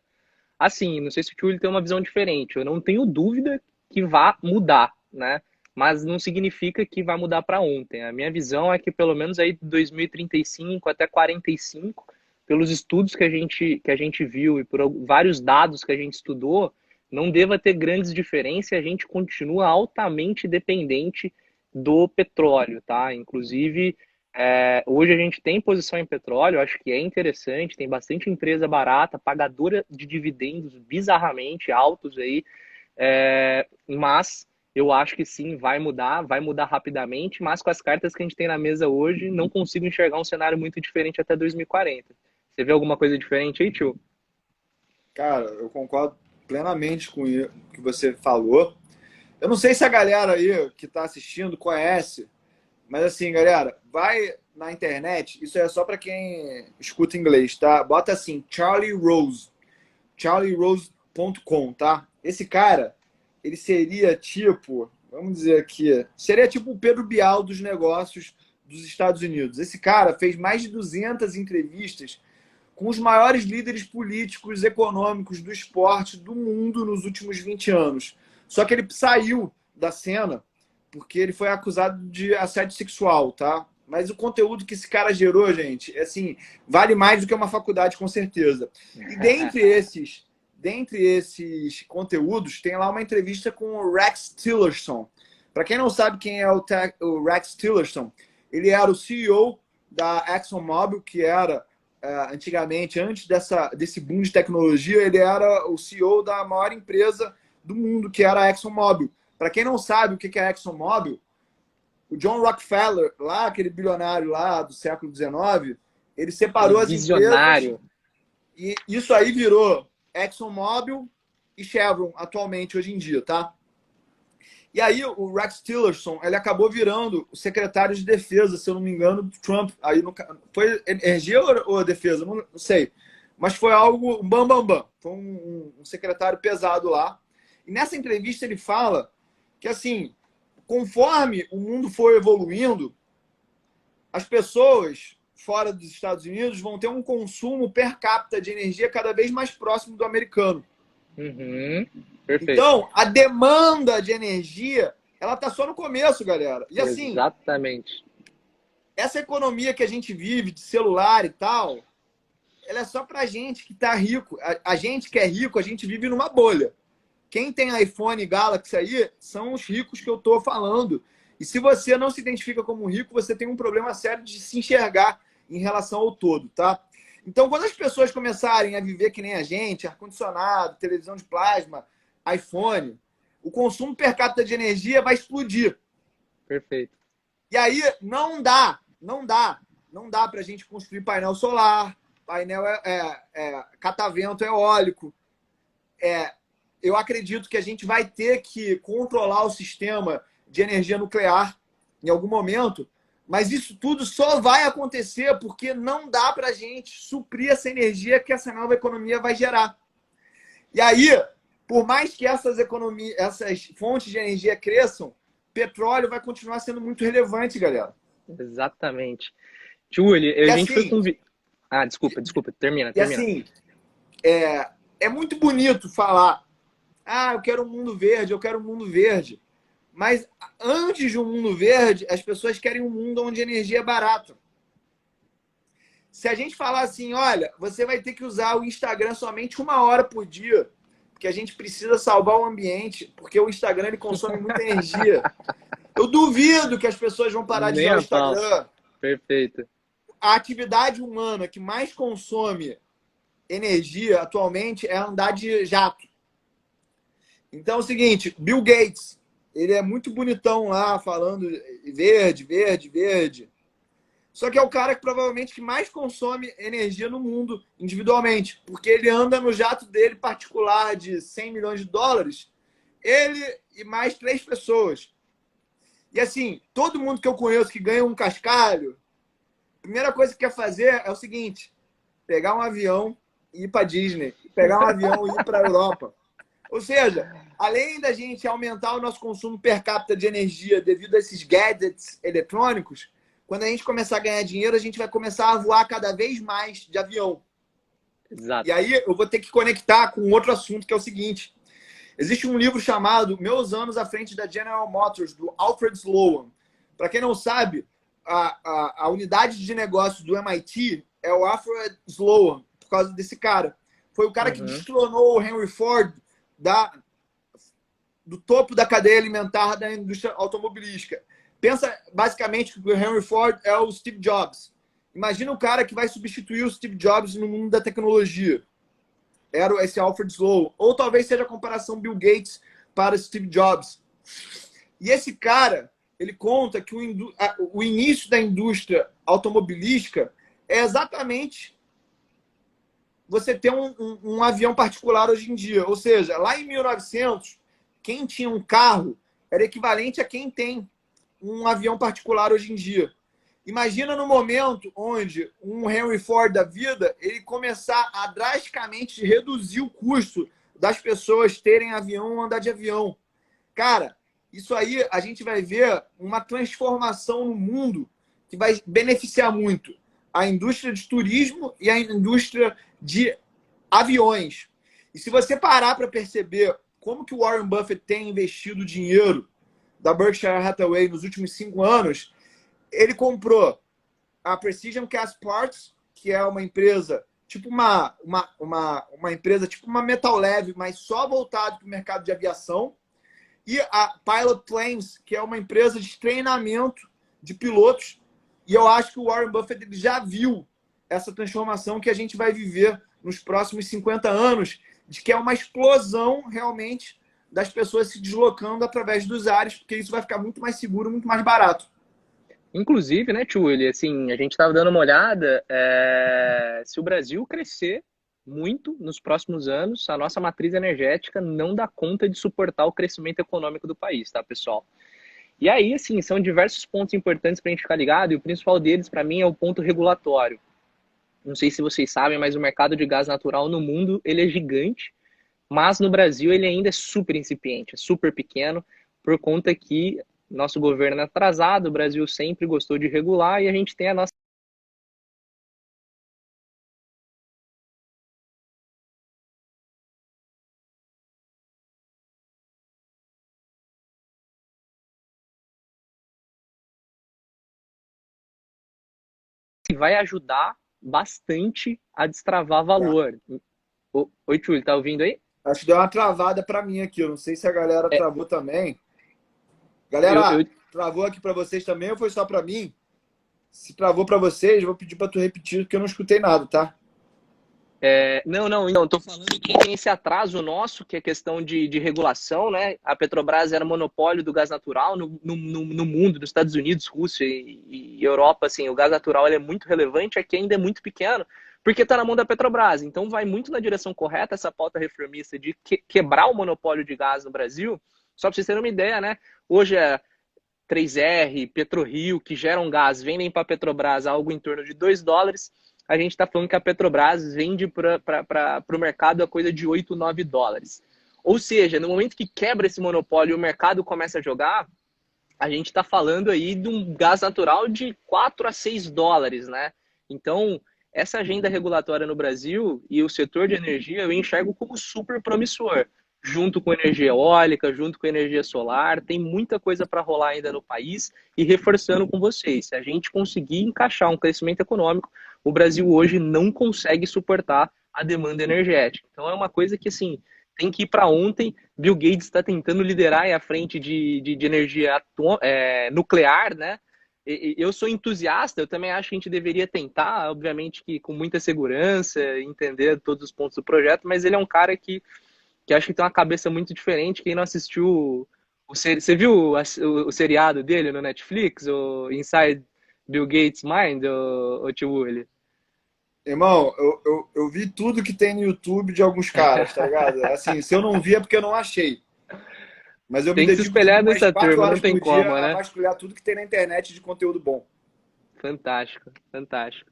Assim, não sei se o Túlio tem uma visão diferente. Eu não tenho dúvida que vá mudar, né? mas não significa que vai mudar para ontem. A minha visão é que pelo menos aí de 2035 até 45, pelos estudos que a gente viu e por vários dados que a gente estudou, não deva ter grandes diferenças e a gente continua altamente dependente do petróleo, tá? Inclusive, hoje a gente tem posição em petróleo, acho que é interessante, tem bastante empresa barata, pagadora de dividendos bizarramente altos aí, mas eu acho que sim, vai mudar rapidamente, mas com as cartas que a gente tem na mesa hoje, não consigo enxergar um cenário muito diferente até 2040. Você vê alguma coisa diferente aí, tio? Cara, eu concordo plenamente com o que você falou. Eu não sei se a galera aí que está assistindo conhece, mas assim, galera, vai na internet, isso é só para quem escuta inglês, tá? Bota assim, Charlie Rose, charlierose.com, tá? Esse cara, ele seria tipo, vamos dizer aqui, seria tipo o Pedro Bial dos negócios dos Estados Unidos. Esse cara fez mais de 200 entrevistas com os maiores líderes políticos, econômicos do esporte do mundo nos últimos 20 anos. Só que ele saiu da cena porque ele foi acusado de assédio sexual, tá? Mas o conteúdo que esse cara gerou, gente, assim, vale mais do que uma faculdade, com certeza. E dentre esses conteúdos, tem lá uma entrevista com o Rex Tillerson. Para quem não sabe quem é o Rex Tillerson, ele era o CEO da ExxonMobil, que era antigamente, antes desse boom de tecnologia, ele era o CEO da maior empresa do mundo, que era a ExxonMobil. Para quem não sabe o que é a ExxonMobil, o John Rockefeller, lá, aquele bilionário lá do século XIX, ele separou as empresas e isso aí virou ExxonMobil e Chevron atualmente, hoje em dia, tá? E aí o Rex Tillerson, ele acabou virando o secretário de defesa, se eu não me engano, do Trump. Aí foi energia ou defesa? Não sei. Mas foi algo, um bam, bam, bam. Foi um secretário pesado lá. E nessa entrevista ele fala que, assim, conforme o mundo for evoluindo, as pessoas fora dos Estados Unidos vão ter um consumo per capita de energia cada vez mais próximo do americano. Uhum. Perfeito. Então, a demanda de energia, ela está só no começo, galera. E assim, exatamente. Essa economia que a gente vive de celular e tal, ela é só para gente que está rico. A gente que é rico, a gente vive numa bolha. Quem tem iPhone e Galaxy aí são os ricos que eu estou falando. E se você não se identifica como rico, você tem um problema sério de se enxergar em relação ao todo, tá? Então, quando as pessoas começarem a viver que nem a gente, ar-condicionado, televisão de plasma, iPhone, o consumo per capita de energia vai explodir. Perfeito. E aí não dá para a gente construir painel solar, painel catavento eólico. Eu acredito que a gente vai ter que controlar o sistema de energia nuclear em algum momento, mas isso tudo só vai acontecer porque não dá para a gente suprir essa energia que essa nova economia vai gerar. E aí, por mais que essas fontes de energia cresçam, petróleo vai continuar sendo muito relevante, galera. Exatamente. Julie, a gente foi convidado. Ah, desculpa, termina. E assim, é muito bonito falar, eu quero um mundo verde, mas antes de um mundo verde, as pessoas querem um mundo onde a energia é barata. Se a gente falar assim, olha, você vai ter que usar o Instagram somente 1 hora por dia, porque a gente precisa salvar o ambiente, porque o Instagram ele consome muita energia. Eu duvido que as pessoas vão parar de usar o Instagram. Perfeito. A atividade humana que mais consome energia atualmente é andar de jato. Então é o seguinte, Bill Gates, ele é muito bonitão lá, falando verde, verde, verde. Só que é o cara que provavelmente que mais consome energia no mundo individualmente, porque ele anda no jato dele particular de 100 milhões de dólares, ele e mais 3 pessoas. E assim, todo mundo que eu conheço que ganha um cascalho, a primeira coisa que quer fazer é o seguinte, pegar um avião e ir para Disney, pegar um avião e ir para a Europa. Ou seja, além da gente aumentar o nosso consumo per capita de energia devido a esses gadgets eletrônicos, quando a gente começar a ganhar dinheiro, a gente vai começar a voar cada vez mais de avião. Exato. E aí eu vou ter que conectar com outro assunto, que é o seguinte. Existe um livro chamado Meus Anos à Frente da General Motors, do Alfred Sloan. Para quem não sabe, a unidade de negócios do MIT é o Alfred Sloan, por causa desse cara. Foi o cara que destronou o Henry Ford do topo da cadeia alimentar da indústria automobilística. Pensa basicamente que o Henry Ford é o Steve Jobs. Imagina o cara que vai substituir o Steve Jobs no mundo da tecnologia. Era esse Alfred Sloan. Ou talvez seja a comparação Bill Gates para Steve Jobs. E esse cara, ele conta que o início da indústria automobilística é exatamente você ter um avião particular hoje em dia. Ou seja, lá em 1900, quem tinha um carro era equivalente a quem tem um avião particular hoje em dia. Imagina no momento onde um Henry Ford da vida ele começar a drasticamente reduzir o custo das pessoas terem avião ou andar de avião. Cara, isso aí a gente vai ver uma transformação no mundo que vai beneficiar muito a indústria de turismo e a indústria de aviões. E se você parar para perceber como que o Warren Buffett tem investido dinheiro da Berkshire Hathaway nos últimos 5 anos, ele comprou a Precision Cast Parts, que é uma empresa tipo uma empresa tipo uma Metal Leve, mas só voltado para o mercado de aviação, e a Pilot Planes, que é uma empresa de treinamento de pilotos. E eu acho que o Warren Buffett ele já viu essa transformação que a gente vai viver nos próximos 50 anos, de que é uma explosão realmente das pessoas se deslocando através dos ares, porque isso vai ficar muito mais seguro, muito mais barato. Inclusive, né, tio, ele, assim, a gente estava dando uma olhada, se o Brasil crescer muito nos próximos anos, a nossa matriz energética não dá conta de suportar o crescimento econômico do país, tá, pessoal? E aí, assim, são diversos pontos importantes para a gente ficar ligado, e o principal deles, para mim, é o ponto regulatório. Não sei se vocês sabem, mas o mercado de gás natural no mundo, ele é gigante, mas no Brasil ele ainda é super incipiente, é super pequeno, por conta que nosso governo é atrasado, o Brasil sempre gostou de regular e a gente tem a nossa que vai ajudar bastante a destravar valor. Oi, Túlio, tá ouvindo aí? Acho que deu uma travada para mim aqui. Eu não sei se a galera É, travou também. eu, Galera, eu, travou aqui para vocês também ou foi só para mim? Se travou para vocês, eu vou pedir para tu repetir, porque eu não escutei nada, tá? não, tô falando que tem esse atraso nosso, que é questão de regulação, né? A Petrobras era monopólio do gás natural no mundo, nos Estados Unidos, Rússia e Europa, assim, o gás natural ele é muito relevante, aqui ainda é muito pequeno, porque está na mão da Petrobras. Então vai muito na direção correta essa pauta reformista de quebrar o monopólio de gás no Brasil. Só para vocês terem uma ideia, né? Hoje é 3R, PetroRio, que geram gás, vendem para a Petrobras algo em torno de $2. A gente está falando que a Petrobras vende para o mercado a coisa de 8, 9 dólares. Ou seja, no momento que quebra esse monopólio e o mercado começa a jogar, a gente está falando aí de um gás natural de 4 a 6 dólares, né? Então, essa agenda regulatória no Brasil e o setor de energia eu enxergo como super promissor. Junto com energia eólica, junto com energia solar, tem muita coisa para rolar ainda no país e reforçando com vocês, se a gente conseguir encaixar um crescimento econômico, o Brasil hoje não consegue suportar a demanda energética. Então é uma coisa que assim tem que ir para ontem. Bill Gates está tentando liderar à frente de energia nuclear, né? Eu sou entusiasta, eu também acho que a gente deveria tentar, obviamente que com muita segurança, entender todos os pontos do projeto, mas ele é um cara que acho que tem uma cabeça muito diferente. Quem não assistiu você viu o seriado dele no Netflix, o Inside Bill Gates Mind, o tio Willy? Irmão, eu vi tudo que tem no YouTube de alguns caras, tá ligado? Assim, se eu não vi é porque eu não achei. Mas eu me Tem que se dedico tipo espelhar umas nessa 4 turma, não horas tem por dia como, a né? vasculhar tudo que tem na internet de conteúdo bom. Fantástico, fantástico.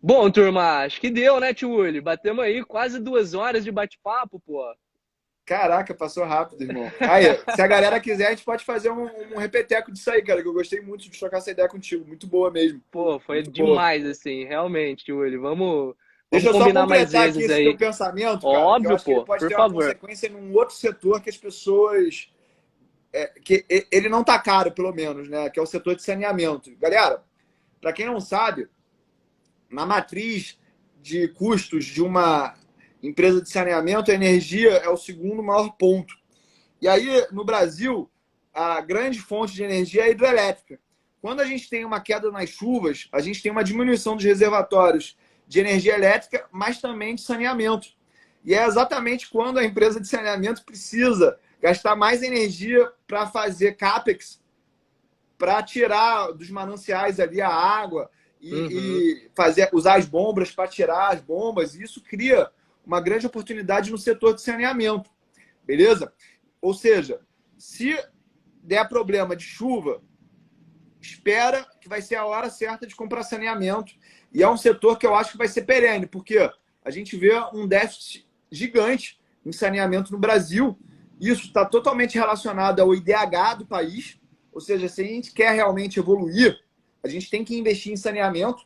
Bom, turma, acho que deu, né, tio Willy? Batemos aí quase 2 horas de bate-papo, pô. Caraca, passou rápido, irmão. Aí, se a galera quiser, a gente pode fazer um repeteco disso aí, cara, que eu gostei muito de trocar essa ideia contigo. Muito boa mesmo. Pô, foi Muito boa. demais, assim, realmente, tio Willy. Deixa Vamos eu só combinar mais completar aqui vezes esse teu aí. pensamento, cara, que eu Óbvio, acho que ele pô, pode por ter uma favor. consequência num outro setor que as pessoas... ele não tá caro, pelo menos, né? Que é o setor de saneamento. Galera, para quem não sabe, na matriz de custos de uma empresa de saneamento, a energia é o segundo maior ponto. E aí, no Brasil, a grande fonte de energia é a hidrelétrica. Quando a gente tem uma queda nas chuvas, a gente tem uma diminuição dos reservatórios de energia elétrica, mas também de saneamento. E é exatamente quando a empresa de saneamento precisa gastar mais energia para fazer CAPEX, para tirar dos mananciais ali a água Uhum. e usar as bombas para tirar as bombas. E isso cria uma grande oportunidade no setor de saneamento. Beleza? Ou seja, se der problema de chuva, espera que vai ser a hora certa de comprar saneamento. E é um setor que eu acho que vai ser perene, porque a gente vê um déficit gigante em saneamento no Brasil. Isso está totalmente relacionado ao IDH do país. Ou seja, se a gente quer realmente evoluir, a gente tem que investir em saneamento.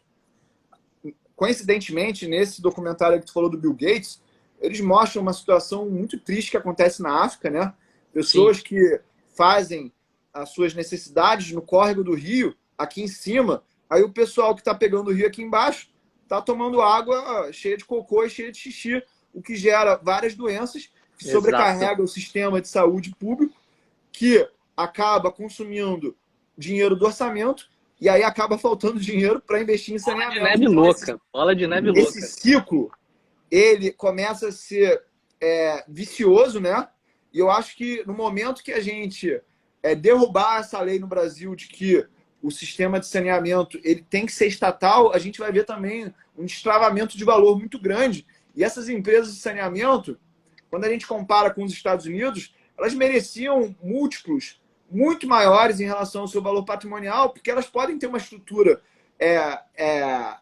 Coincidentemente, nesse documentário que tu falou do Bill Gates, eles mostram uma situação muito triste que acontece na África, né? Sim, Pessoas que fazem as suas necessidades no córrego do rio, aqui em cima, aí o pessoal que está pegando o rio aqui embaixo está tomando água cheia de cocô e cheia de xixi, o que gera várias doenças, que exato. sobrecarrega o sistema de saúde público, que acaba consumindo dinheiro do orçamento e aí acaba faltando dinheiro para investir em Bola de saneamento. neve Então, louca. Bola de neve esse louca. ciclo ele começa a ser vicioso, né? E eu acho que no momento que a gente derrubar essa lei no Brasil de que o sistema de saneamento ele tem que ser estatal, a gente vai ver também um destravamento de valor muito grande. E essas empresas de saneamento, quando a gente compara com os Estados Unidos, elas mereciam múltiplos muito maiores em relação ao seu valor patrimonial, porque elas podem ter é, é,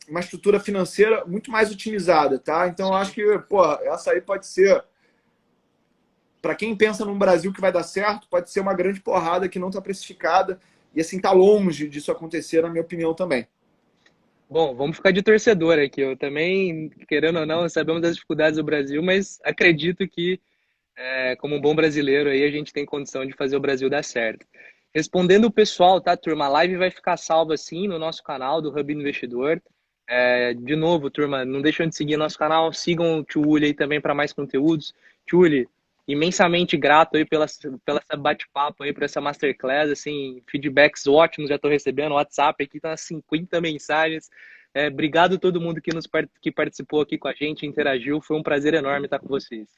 uma estrutura financeira muito mais otimizada, tá? Então, eu acho que, pô, essa aí pode ser, para quem pensa num Brasil que vai dar certo, pode ser uma grande porrada que não está precificada e, assim, tá longe disso acontecer, na minha opinião também. Bom, vamos ficar de torcedor aqui. Eu também, querendo ou não, sabemos das dificuldades do Brasil, mas acredito que, como um bom brasileiro, aí a gente tem condição de fazer o Brasil dar certo. Respondendo o pessoal, tá, turma? A live vai ficar salva sim no nosso canal do Hub Investidor. De novo, turma, não deixam de seguir nosso canal, sigam o Tio Uli aí também para mais conteúdos. Tio Uli, imensamente grato aí pela essa bate-papo aí, por essa masterclass, assim, feedbacks ótimos, já estou recebendo, WhatsApp aqui tá 50 mensagens. Obrigado a todo mundo que participou aqui com a gente, interagiu, foi um prazer enorme estar com vocês.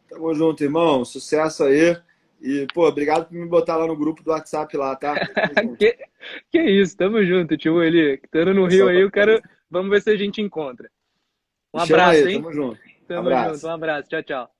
Tamo junto, irmão. Sucesso aí. E, pô, obrigado por me botar lá no grupo do WhatsApp lá, tá? Tamo junto. que, que isso, tamo junto, tio Uli. Estando O no Rio pessoal aí, tá eu quero. Vamos ver se a gente encontra. Um Me chama abraço, aí, hein? tamo junto. Tamo junto, um Abraço. abraço, tchau, tchau.